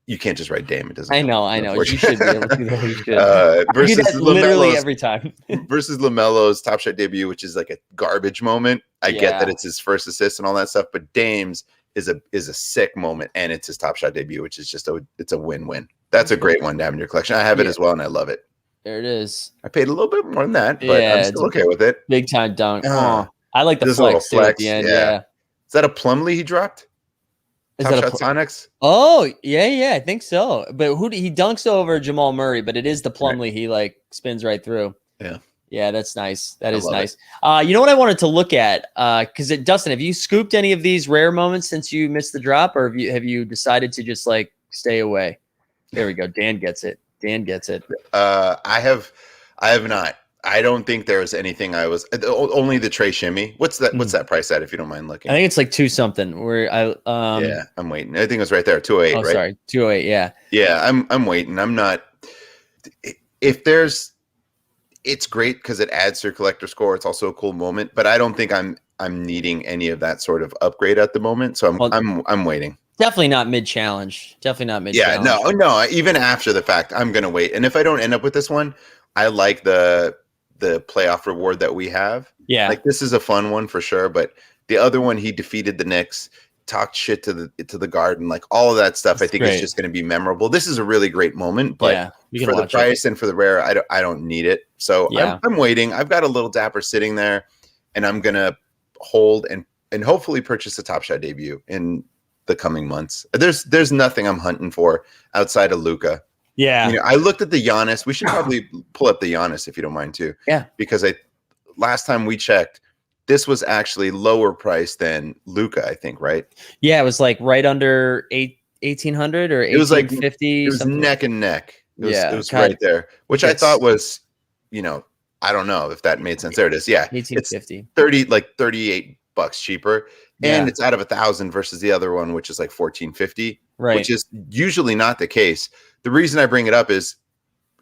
You can't just write Dame. It doesn't. I know. You should be able to do that. Versus literally every time. Versus LaMelo's Top Shot debut, which is like a garbage moment. I get that it's his first assist and all that stuff, but Dame's is a sick moment, and it's his Top Shot debut, which is just it's a win-win. That's a great one to have in your collection. I have it as well, and I love it. There it is. I paid a little bit more than that, but I'm still okay with it. Big time dunk. I like the flex too at the end. Yeah. Is that a Plumlee he dropped? Is Top that a Shot Sonics? Oh, yeah, I think so. But he dunks over Jamal Murray, but it is the Right. Plumlee he like spins right through. Yeah. Yeah, that's nice. That I is love it. nice. You know what I wanted to look at? Because Dustin, have you scooped any of these rare moments since you missed the drop, or have you decided to just like stay away? There we go. Dan gets it. Dan gets it. I have not. I don't think there was anything only the Trey Shimmy. What's that price at, if you don't mind looking? I think it's like 2 something. Where yeah, I'm waiting. I think it was right there, 208, oh, right? sorry, 208. Yeah. Yeah, I'm waiting. I'm not. It's great because it adds to your collector score. It's also a cool moment, but I don't think I'm needing any of that sort of upgrade at the moment. So I'm waiting. Definitely not mid challenge. Definitely not mid. Yeah, no. Even after the fact, I'm gonna wait. And if I don't end up with this one, I like the playoff reward that we have. Yeah, like this is a fun one for sure. But the other one, he defeated the Knicks, talked shit to the Garden, like all of that stuff. I think it's just going to be memorable. This is a really great moment, but for the price and for the rare, I don't need it. So I'm waiting. I've got a little Dapper sitting there, and I'm gonna hold and hopefully purchase a Top Shot debut in the coming months. There's nothing I'm hunting for outside of Luka. Yeah. I looked at the Giannis. We should probably pull up the Giannis if you don't mind too. Yeah. Because last time we checked, this was actually lower price than Luka, I think, right? Yeah, it was like right under 1,800 or 1,850. It was like 50. It was neck and neck. It was right there, which I thought was, I don't know if that made sense. There it is. Yeah. 1,850. It's $38 cheaper. And it's out of 1,000 versus the other one, which is like 1,450, right? Which is usually not the case. The reason I bring it up is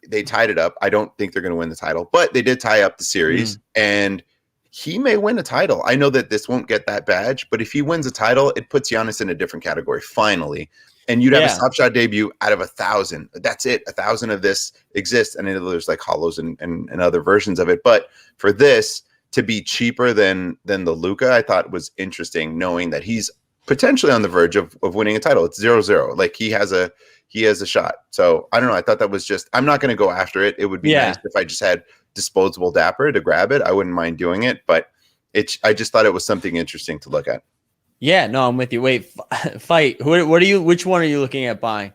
they tied it up. I don't think they're going to win the title, but they did tie up the series, and he may win a title. I know that this won't get that badge, but if he wins a title, it puts Giannis in a different category finally. And you'd have a Top Shot debut out of 1,000. That's it. 1,000 of this exists, and there's like hollows and other versions of it. But for this to be cheaper than the Luka, I thought was interesting, knowing that he's potentially on the verge of winning a title. It's 0-0. Like he has a shot. So I don't know. I thought that was I'm not going to go after it. It would be nice if I just had disposable Dapper to grab it. I wouldn't mind doing it, but I just thought it was something interesting to look at. Yeah, no, I'm with you. Wait, fight. Which one are you looking at buying?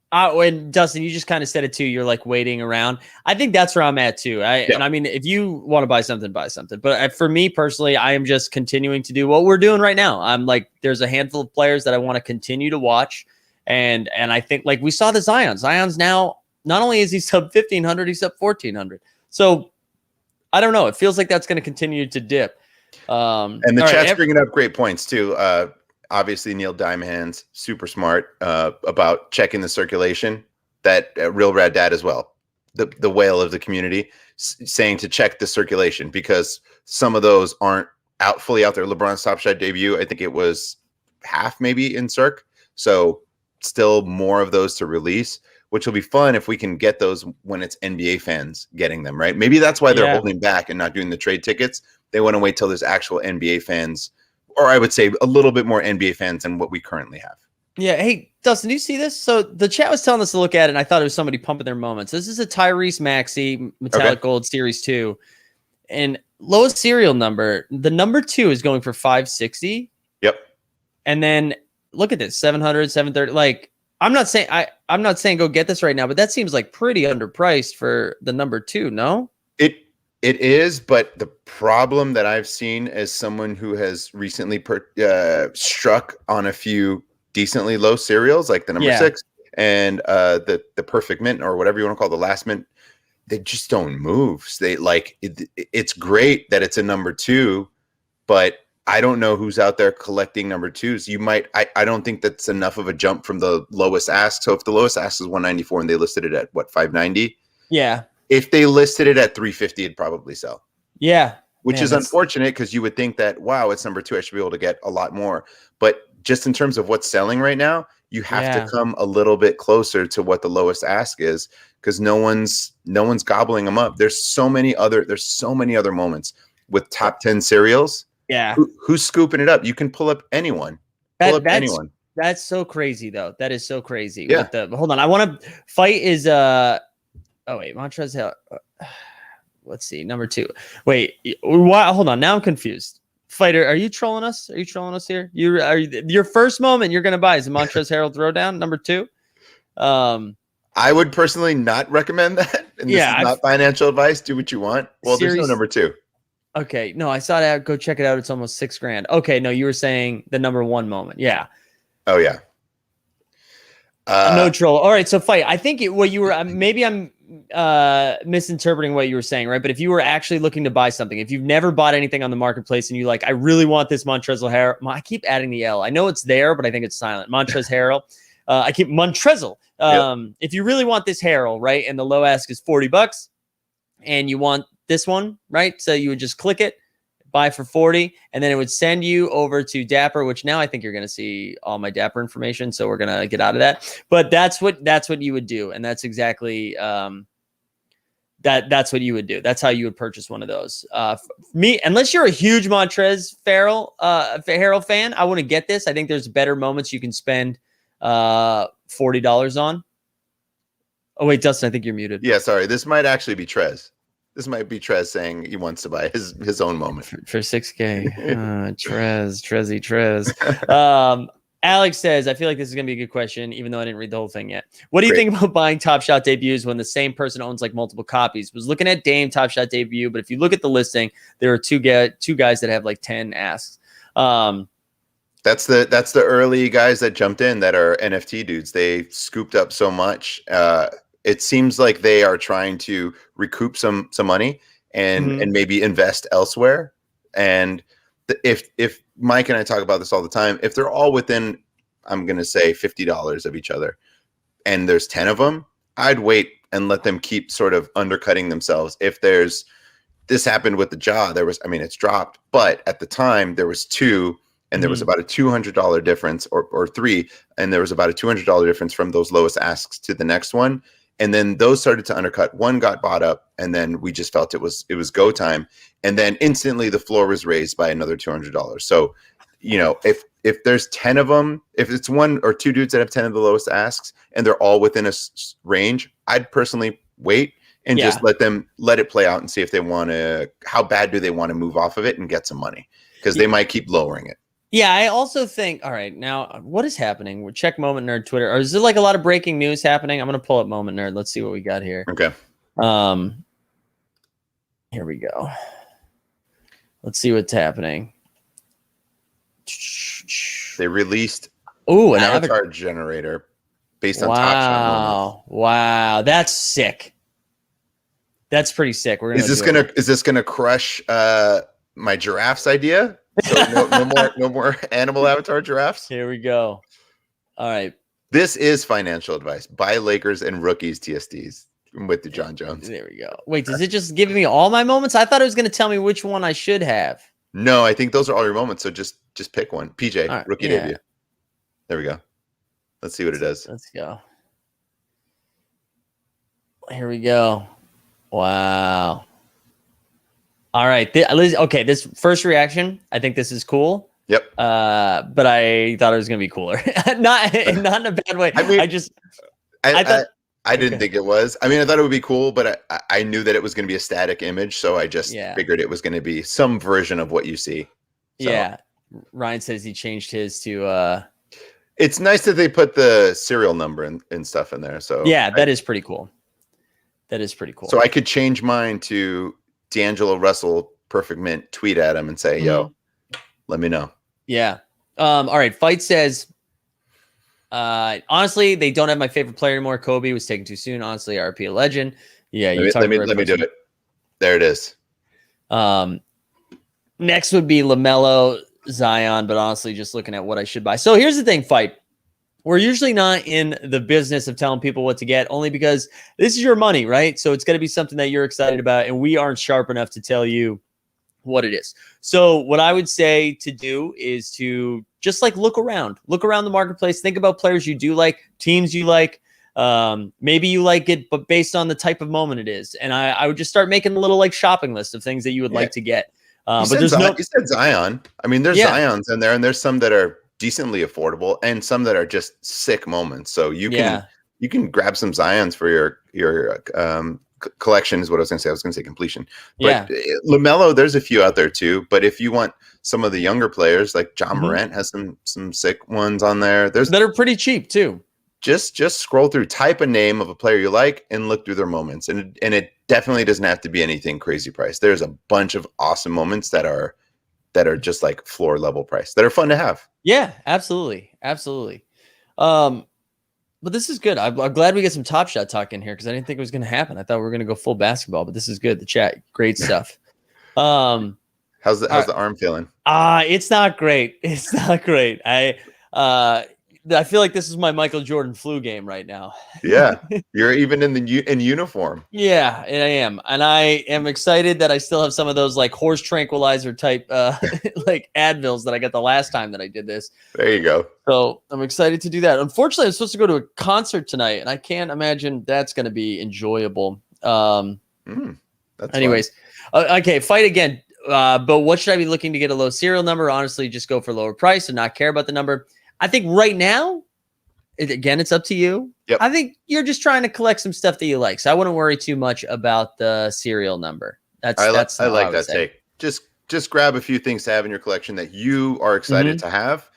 When Dustin, you just kind of said it too. You're like waiting around. I think that's where I'm at too. And I mean, if you want to buy something, buy something. But for me personally, I am just continuing to do what we're doing right now. I'm like, there's a handful of players that I want to continue to watch. And I think like we saw the Zion. Zion's now, not only is he sub 1,500, he's up 1,400. So I don't know. It feels like that's going to continue to dip. And the chat's bringing up great points too. Obviously, Neil Diamondhands, super smart about checking the circulation. That Real Rad Dad as well, the whale of the community, saying to check the circulation because some of those aren't fully out there. LeBron's Top Shot debut, I think it was half maybe in circ. So still more of those to release, which will be fun if we can get those when it's NBA fans getting them, right? Maybe that's why they're holding back and not doing the trade tickets. They want to wait till there's actual NBA fans, or I would say a little bit more NBA fans than what we currently have. Yeah. Hey, Dustin, do you see this? So the chat was telling us to look at it, and I thought it was somebody pumping their moments. This is a Tyrese Maxey Metallic Gold Series 2. And lowest serial number, the number 2 is going for 560. Yep. And then look at this, 700, 730. Like, I'm not saying go get this right now, but that seems like pretty underpriced for the number 2, no? It is, but the problem that I've seen as someone who has recently struck on a few decently low serials, like the number 6 and the perfect mint or whatever you want to call the last mint, they just don't move. So it's great that it's a number 2, but I don't know who's out there collecting number 2s. You might, I don't think that's enough of a jump from the lowest ask. So if the lowest ask is 194 and they listed it at what, 590? Yeah. If they listed it at 350, it'd probably sell. Yeah. Which is unfortunate because you would think that, wow, it's number 2. I should be able to get a lot more. But just in terms of what's selling right now, you have to come a little bit closer to what the lowest ask is because no one's gobbling them up. There's so many other moments with top 10 serials. Yeah. Who's scooping it up? You can pull up anyone. Anyone. That's so crazy though. That is so crazy. Yeah. Hold on. I want to fight is oh wait, Montrezl. Let's see, number 2. Wait, hold on. Now I'm confused. Fighter, are you trolling us? Are you trolling us here? Your first moment you're gonna buy is a Montrezl Harrell throwdown, number 2. I would personally not recommend that. And this is not financial advice. Do what you want. Well, there's no number 2. Okay. No, I saw that. Go check it out. It's almost $6,000. Okay. No, you were saying the number 1 moment. Yeah. Oh yeah. No troll. All right. So fight. I think what you were, maybe I'm misinterpreting what you were saying, right? But if you were actually looking to buy something, if you've never bought anything on the marketplace and you like, I really want this Montrezl Harrell. I keep adding the L. I know it's there, but I think it's silent. Montrezl Harrell. I keep Montrezl. If you really want this Harrell, right? And the low ask is $40 and you want this one, right? So you would just click it, buy for 40, and then it would send you over to Dapper, which now I think you're going to see all my Dapper information. So we're going to get out of that, but that's what you would do. And that's exactly, that's what you would do. That's how you would purchase one of those. Me, unless you're a huge Montrezl Harrell fan, I wouldn't get this. I think there's better moments you can spend $40 on. Oh wait, Dustin, I think you're muted. Yeah, sorry. This might actually be Trez. This might be Trez saying he wants to buy his own moment for $6,000. Trez. Alex says, I feel like this is going to be a good question, even though I didn't read the whole thing yet. What do you think about buying Top Shot debuts when the same person owns like multiple copies? Was looking at Dame Top Shot debut, but if you look at the listing, there are two guys that have like 10 asks. That's the early guys that jumped in that are NFT dudes. They scooped up so much. It seems like they are trying to recoup some money and maybe invest elsewhere. And if Mike and I talk about this all the time, if they're all within, I'm going to say $50 of each other, and there's 10 of them, I'd wait and let them keep sort of undercutting themselves. If this happened with the Jaw, it's dropped, but at the time there was 2. And there was about a $200 difference or 3. And there was about a $200 difference from those lowest asks to the next one. And then those started to undercut. One got bought up, and then we just felt it was go time. And then instantly the floor was raised by another $200. So, if there's 10 of them, if it's 1 or 2 dudes that have 10 of the lowest asks and they're all within a range, I'd personally wait and just let it play out and see if they want to, how bad do they want to move off of it and get some money, because they might keep lowering it. Yeah, I also think, all right, now what is happening? We'll check Moment Nerd Twitter. Or is there like a lot of breaking news happening? I'm going to pull up Moment Nerd. Let's see what we got here. Okay. Here we go. Let's see what's happening. They released an avatar generator based on Top Shot. Wow, that's sick. That's pretty sick. Is this gonna crush my giraffes idea? So no more animal avatar giraffes. Here we go. All right. This is financial advice. Buy Lakers and rookies TSDs with the John Jones. There we go. Wait, does it just give me all my moments? I thought it was going to tell me which one I should have. No, I think those are all your moments. So just pick one. PJ, right, rookie debut. There we go. Let's see what it does. Let's go. Here we go. Wow. All right. Okay. This first reaction, I think this is cool. Yep. But I thought it was going to be cooler. not in a bad way. I mean, I didn't think it was. I mean, I thought it would be cool, but I knew that it was going to be a static image. So I just figured it was going to be some version of what you see. So. Yeah. Ryan says he changed his to, it's nice that they put the serial number and stuff in there. So yeah, that is pretty cool. That is pretty cool. So I could change mine to D'Angelo Russell Perfect Mint, tweet at him and say, yo, let me know. Yeah. All right. Fight says, honestly, they don't have my favorite player anymore. Kobe was taken too soon. Honestly, RP a legend. Yeah. Let me do it. There it is. Next would be LaMelo, Zion, but honestly, just looking at what I should buy. So here's the thing, Fight. We're usually not in the business of telling people what to get, only because this is your money, right? So it's going to be something that you're excited about, and we aren't sharp enough to tell you what it is. So what I would say to do is to just like look around the marketplace, think about players you do like, teams you like. Maybe you like it, but based on the type of moment it is. And I would just start making a little like shopping list of things that you would like to get. But there's you said Zion. I mean, there's Zions in there, and there's some that are decently affordable and some that are just sick moments. So you can grab some Zions for your collection is what I was going to say. I was going to say completion. Yeah. But LaMelo, there's a few out there too. But if you want some of the younger players, like John Mhm. Morant has some sick ones on there. There's That are pretty cheap too. just scroll through, type a name of a player you like, and look through their moments. And it definitely doesn't have to be anything crazy price. There's a bunch of awesome moments that are just like floor level price that are fun to have. Yeah, absolutely. Absolutely. But this is good. I'm glad we get some Top Shot talk in here because I didn't think it was going to happen. I thought we were going to go full basketball, but this is good. The chat, great stuff. How's the arm feeling? It's not great. It's not great. I feel like this is my Michael Jordan flu game right now. Yeah, you're even in uniform. Yeah, I am, and I am excited that I still have some of those like horse tranquilizer type like Advils that I got the last time that I did this. There you go. So I'm excited to do that. Unfortunately, I'm supposed to go to a concert tonight, and I can't imagine that's going to be enjoyable. Anyways, okay, fight again. But what should I be looking to get a low serial number? Honestly, just go for lower price and not care about the number. I think right now, it's up to you. Yep. I think you're just trying to collect some stuff that you like. So I wouldn't worry too much about the serial number. I like that take. Just grab a few things to have in your collection that you are excited to have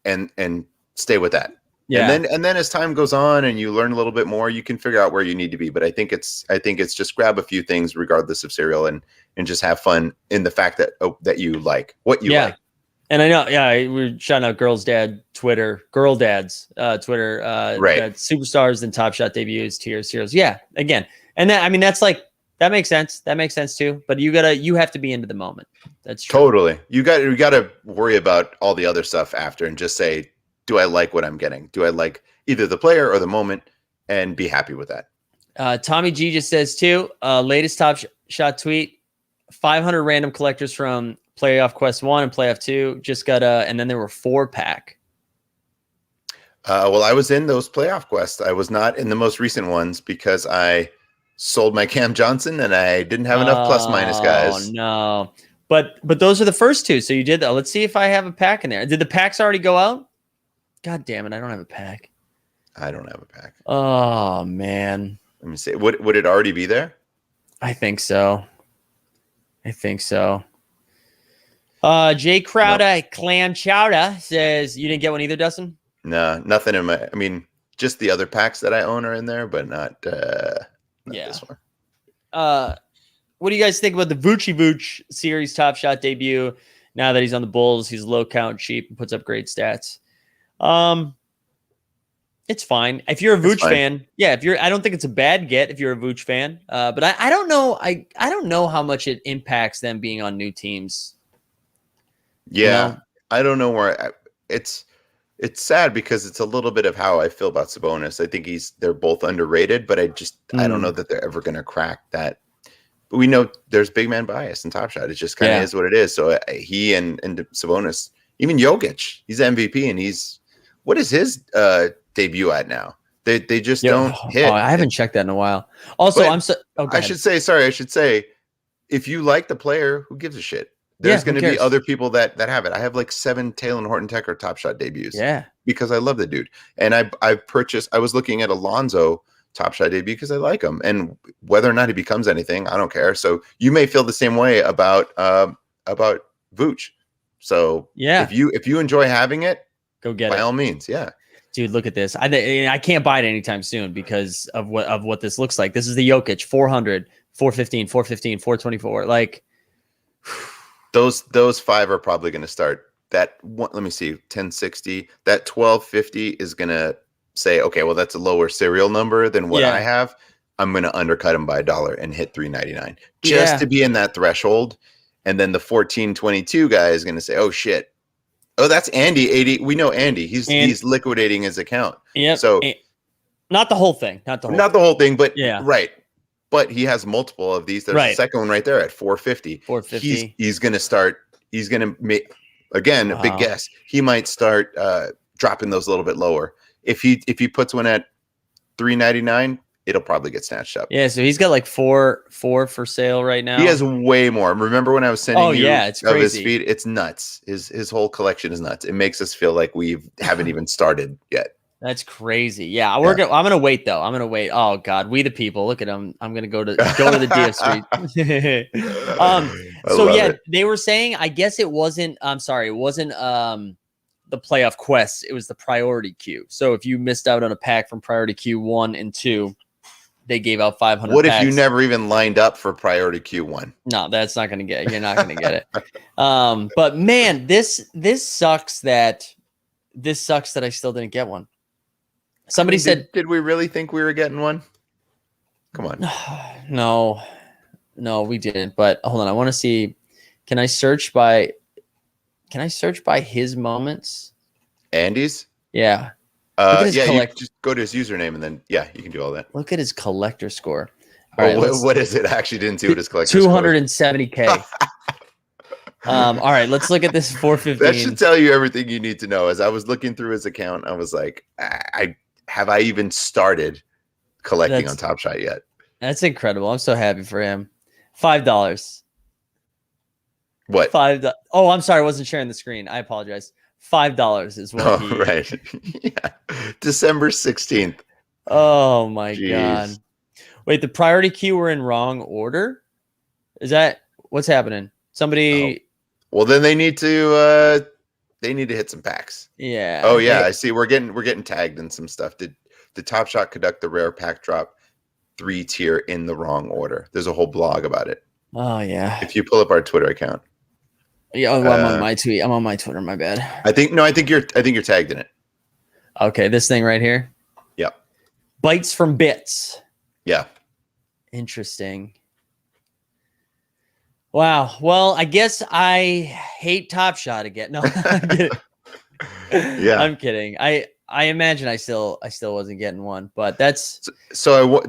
and stay with that. Yeah. And then as time goes on and you learn a little bit more, you can figure out where you need to be. But I think it's just grab a few things regardless of serial and just have fun in the fact that that you like what you like. And I know, we're shouting out Girl Dads Twitter, right? That Superstars and Top Shot debuts, tier serials. Yeah, again, and that makes sense. That makes sense too. But you have to be into the moment. That's true. Totally. You got to worry about all the other stuff after and just say, do I like what I'm getting? Do I like either the player or the moment? And be happy with that. Tommy G just says too. Latest Top Shot tweet: 500 random collectors from Playoff Quest 1 and Playoff 2 just got and then there were 4-pack. Well, I was in those Playoff Quests. I was not in the most recent ones because I sold my Cam Johnson and I didn't have enough plus minus guys. Oh no. But those are the first two. So you did that. Let's see if I have a pack in there. Did the packs already go out? God damn it, I don't have a pack. I don't have a pack. Oh man. Let me see. Would it already be there? I think so. Jay Crowder, Clan Chowder says you didn't get one either, Dustin? No, nothing in my. I mean, just the other packs that I own are in there, but not this one. What do you guys think about the Vooch series Top Shot debut? Now that he's on the Bulls, he's low count, cheap, and puts up great stats. It's fine if you're a Vooch fan. Yeah, I don't think it's a bad get if you're a Vooch fan. But I don't know. I don't know how much it impacts them being on new teams. Yeah, you know? I don't know where it's sad because it's a little bit of how I feel about Sabonis. I think they're both underrated, but I don't know that they're ever going to crack that. But we know there's big man bias in Top Shot. It just kind of is what it is. So he and Sabonis, even Jokic, he's MVP and what is his debut at now? They just don't hit. Oh, I haven't checked that in a while. Also, I should say, if you like the player, who gives a shit? There's going to be other people that have it. I have like 7 Taylor Horton-Tucker Top Shot debuts. Yeah. Because I love the dude. And I was looking at Alonzo Top Shot debut because I like him. And whether or not he becomes anything, I don't care. So you may feel the same way about Vooch. So if you enjoy having it, go get it. By all means, yeah. Dude, look at this. I can't buy it anytime soon because of what this looks like. This is the Jokic 400, 415, 415, 424. Like those 5 are probably going to start that one. Let me see, 1060. That 1250 is going to say, okay, well, that's a lower serial number than what I have. I'm going to undercut him by $1 and hit $3.99 just to be in that threshold. And then the 1422 guy is going to say, oh shit. Oh, that's Andy 80. We know Andy. He's liquidating his account. Yeah. So not the whole thing. Not the whole thing, but right. But he has multiple of these. There's a second one right there at 450. 450. He's going to start. He's going to make again a big guess. He might start dropping those a little bit lower. If he puts one at $3.99, it'll probably get snatched up. Yeah, so he's got like four for sale right now. He has way more. Remember when I was sending it's of his crazy. feed? It's nuts. His whole collection is nuts. It makes us feel like we haven't even started yet. That's crazy. Yeah, I'm gonna wait though. I'm gonna wait. Oh God, we the people. Look at him. I'm gonna go to the DF street. I So love yeah, it. they were saying. I guess it wasn't. I'm sorry, it wasn't the playoff quests. It was the priority queue. So if you missed out on a pack from priority queue 1 and 2, they gave out 500. What if packs. you never even lined up for priority Q1? No, that's not gonna get. You're not gonna get it. But man, this sucks that I still didn't get one. Somebody said, did we really think we were getting one? Come on. No, we didn't. But hold on, I want to see. Can I search by his moments? Andy's? Yeah. Yeah, you just go to his username and then you can do all that. Look at his collector score. All right, what is it? I actually didn't see what his collector 270K. All right, let's look at this 415. That should tell you everything you need to know. As I was looking through his account, I was like, have I even started collecting on Top Shot yet? That's incredible. I'm so happy for him. $5. What? $5. Oh, I'm sorry. I wasn't sharing the screen. I apologize. $5 is what he... right. Yeah. December 16th. Oh my God. Wait, the priority queue were in wrong order? Is that what's happening? Somebody... Well, then they need to hit some packs. Yeah. Oh yeah, I see. We're getting tagged in some stuff. Did Top Shot conduct the rare pack drop 3 tier in the wrong order? There's a whole blog about it. Oh yeah. If you pull up our Twitter account. Yeah, I'm on my tweet. I'm on my Twitter. My bad. I think you're tagged in it. Okay, this thing right here. Yep. Bites from Bits. Yeah. Interesting. Wow. Well, I guess I hate Top Shot again. No, I'm kidding. Yeah, I'm kidding. I imagine I still wasn't getting one, but that's so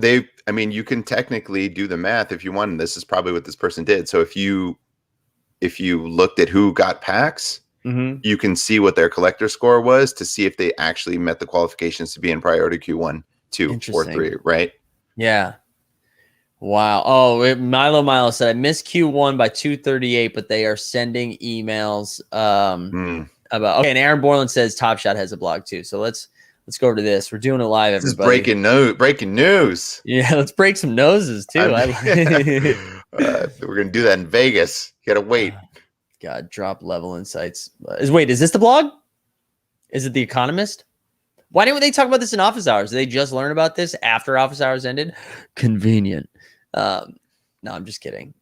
I mean, you can technically do the math if you want. And this is probably what this person did. So if you looked at who got packs, you can see what their collector score was to see if they actually met the qualifications to be in priority Q1, 2, or 3, right? Yeah. Wow. Oh, Milo said I missed Q1 by 2:38, but they are sending emails about. Okay, and Aaron Borland says Top Shot has a blog too. So let's go over to this. We're doing it live, everybody. This is breaking news. Yeah, let's break some noses too. We're gonna do that in Vegas. You gotta wait. God, drop level insights. Is this the blog? Is it The Economist? Why didn't they talk about this in office hours? Did they just learn about this after office hours ended? Convenient. No, I'm just kidding.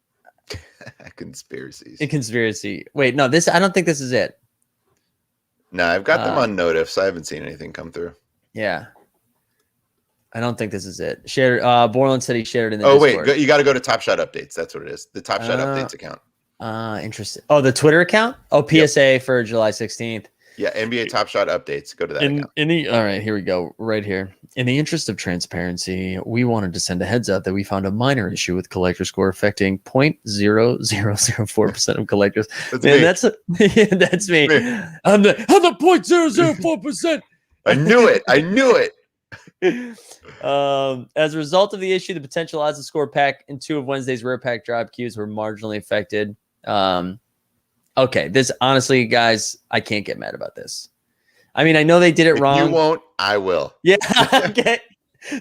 Conspiracies. A conspiracy. Wait, no, I don't think this is it. No, I've got them on notice. I haven't seen anything come through. Yeah. I don't think this is it. Borland said he shared it in the Discord. Wait, you got to go to Top Shot Updates. That's what it is. The Top Shot Updates account. Interesting. Oh, the Twitter account? Oh, PSA for July 16th. Yeah, NBA Top Shot Updates. Go to that account. All right, here we go. Right here. In the interest of transparency, we wanted to send a heads up that we found a minor issue with collector score affecting 0.0004% of collectors. That's me. That's me. I'm the 0.004%. I knew it. As a result of the issue, the potential odds to score pack in 2 of Wednesday's rare pack drop queues were marginally affected. Okay, this honestly, guys, I can't get mad about this. I mean, I know they did it wrong. You won't, I will. Yeah, okay.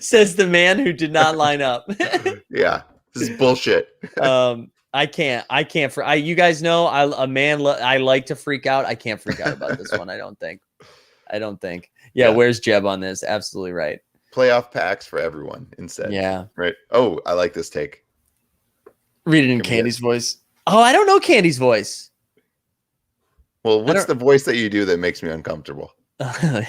Says the man who did not line up. Yeah, this is bullshit. I can't. You guys know, I like to freak out. I can't freak out about this one. I don't think. Yeah, where's Jeb on this? Absolutely right. Playoff packs for everyone instead. Yeah. Right. Oh, I like this take. Read it in Candy's voice. Oh, I don't know Candy's voice. Well, what's the voice that you do that makes me uncomfortable? Hold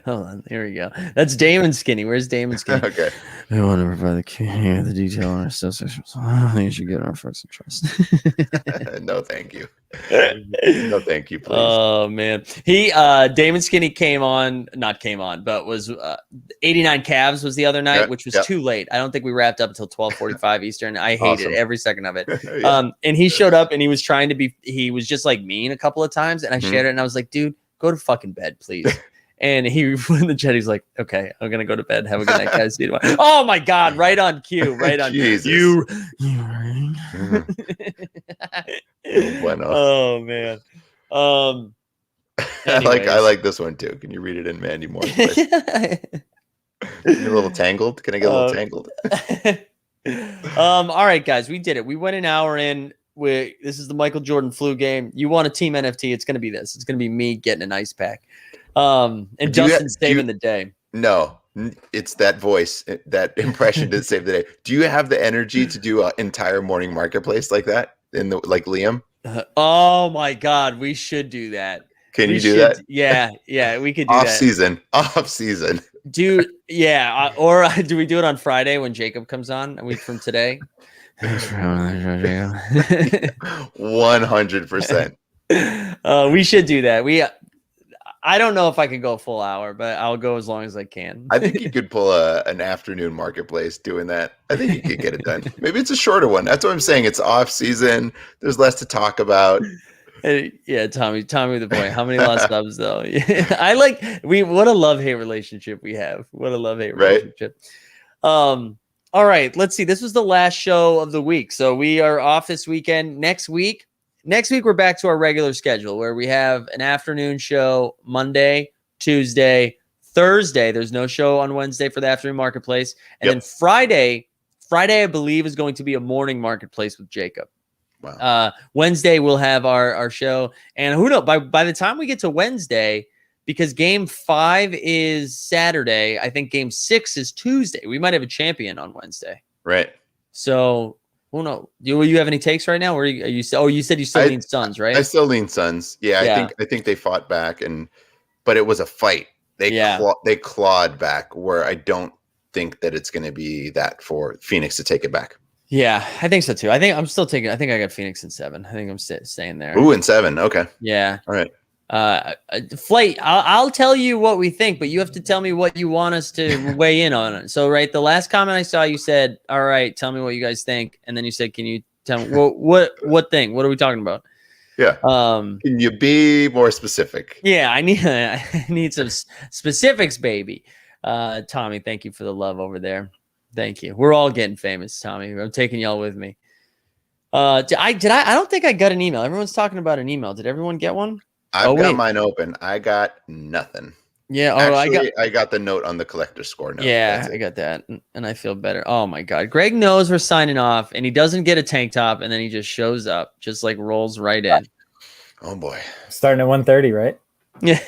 on. Here we go. That's Damon Skinny. Where's Damon Skinny? Okay. We want to provide the detail on our association. I don't think you should get our first trust. No, thank you. No, thank you, please. Oh man, Damon Skinny but was 89 Cavs was the other night, which was too late. I don't think we wrapped up until 12:45 Eastern. I hated every second of it. Yeah. And he showed up and he was he was just like mean a couple of times, and I shared it and I was like, dude, go to fucking bed, please. And he went in the chat. He's like, okay, I'm going to go to bed. Have a good night, guys. See you tomorrow. Oh my God. Right on cue. Right on Jesus. cue. Oh man. I like this one too. Can you read it in Mandy Moore's voice? You're a little tangled. Can I get a little tangled? All right, guys, we did it. We went an hour in. This is the Michael Jordan flu game. You want a team NFT? It's going to be this. It's going to be me getting an ice pack, and Justin saving the day. No, it's that voice, that impression to save the day. Do you have the energy to do an entire morning marketplace like that? Like Liam? Oh my God, we should do that. Can you do that? Yeah, we could do off that. Off season. Or do we do it on Friday when Jacob comes on a week from today? 100%. We should do that. I don't know if I can go a full hour, but I'll go as long as I can. I think you could pull an afternoon marketplace doing that. I think you could get it done. Maybe it's a shorter one. That's what I'm saying. It's off season. There's less to talk about. Yeah, Tommy with the point. How many lost subs though? What a love-hate relationship we have. What a love-hate relationship. All right, let's see. This was the last show of the week. So we are off this weekend. Next week we're back to our regular schedule where we have an afternoon show Monday, Tuesday, Thursday. There's no show on Wednesday for the afternoon marketplace. And then Friday, I believe, is going to be a morning marketplace with Jacob. Wow. Wednesday we'll have our show, and who knows, by the time we get to Wednesday, because game 5 is Saturday, I think game 6 is Tuesday. We might have a champion on Wednesday. Right. So who knows? Do you have any takes right now? Or are you? Oh, you said you still lean Suns, right? I still lean Suns. Yeah. I think they fought back, but it was a fight. They clawed back, where I don't think that it's going to be that for Phoenix to take it back. Yeah, I think so too. I think I got Phoenix in 7. I think I'm staying there. Ooh, in 7. Okay. Yeah. All right. Flight, I'll tell you what we think, but you have to tell me what you want us to weigh in on it. So, right, the last comment I saw, you said, "All right, tell me what you guys think," and then you said, "Can you tell me what thing? What are we talking about?" Yeah. Can you be more specific? Yeah, I need some specifics, baby. Tommy, thank you for the love over there. Thank you. We're all getting famous, Tommy. I'm taking y'all with me. I don't think I got an email. Everyone's talking about an email. Did everyone get one? I've got mine open. I got nothing. Yeah. Actually, I got the note on the collector score note. Yeah, I got that, and I feel better. Oh my God, Greg knows we're signing off, and he doesn't get a tank top, and then he just shows up, just like rolls right in. Oh boy. Starting at 1:30, right? Yeah.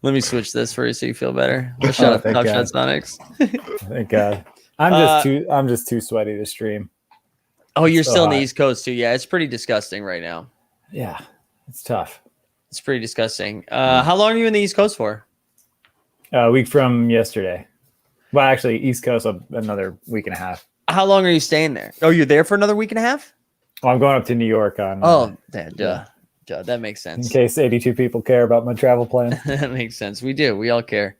Let me switch this for you so you feel better. Shut up, Top Shot Sonics. Thank God. I'm just too sweaty to stream. Oh, you're still on the East Coast too. Yeah, it's pretty disgusting right now. Yeah, it's tough. It's pretty disgusting. How long are you in the East Coast for? A week from yesterday. Well, actually, East Coast another week and a half. How long are you staying there? Oh, you're there for another week and a half? Well, I'm going up to New York on. Duh, that makes sense. In case 82 people care about my travel plan. That makes sense. We do. We all care.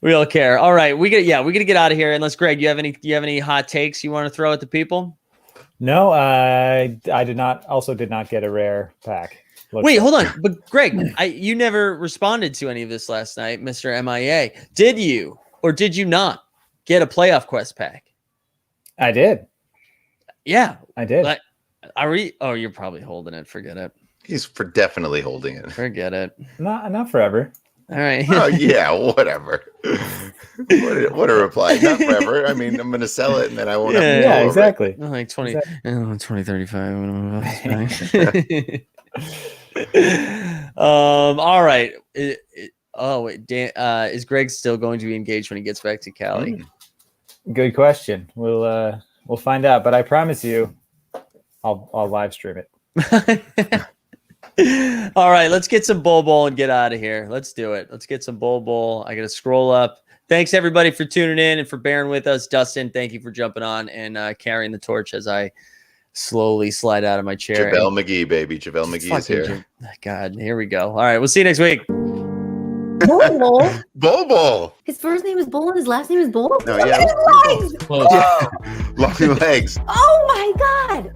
All right, we gotta get out of here. Unless Greg, you have any hot takes you want to throw at the people? No, I did not. Also, did not get a rare pack. Wait, hold on. But Greg, you never responded to any of this last night, Mr. MIA. Did you or did you not get a playoff quest pack? I did. Yeah, I did. You're probably holding it. Forget it. He's definitely holding it. Forget it. Not forever. All right. Oh yeah, whatever. What a reply. Not forever. I mean, I'm going to sell it and then I won't have to Yeah, exactly. Like 2035. All right. Is Greg still going to be engaged when he gets back to Cali? Good question. We'll find out, but I promise you I'll live stream it. All right, let's get some bowl and get out of here. Let's do it. Let's get some bowl. I got to scroll up. Thanks everybody for tuning in and for bearing with us. Dustin, thank you for jumping on and carrying the torch as I slowly slide out of my chair. JaVale McGee, baby. JaVale McGee is here. God, here we go. All right, we'll see you next week. Bull. Bull. His first name is Bull and his last name is Bull. No, Look yeah. at his legs. Long legs. Oh my God.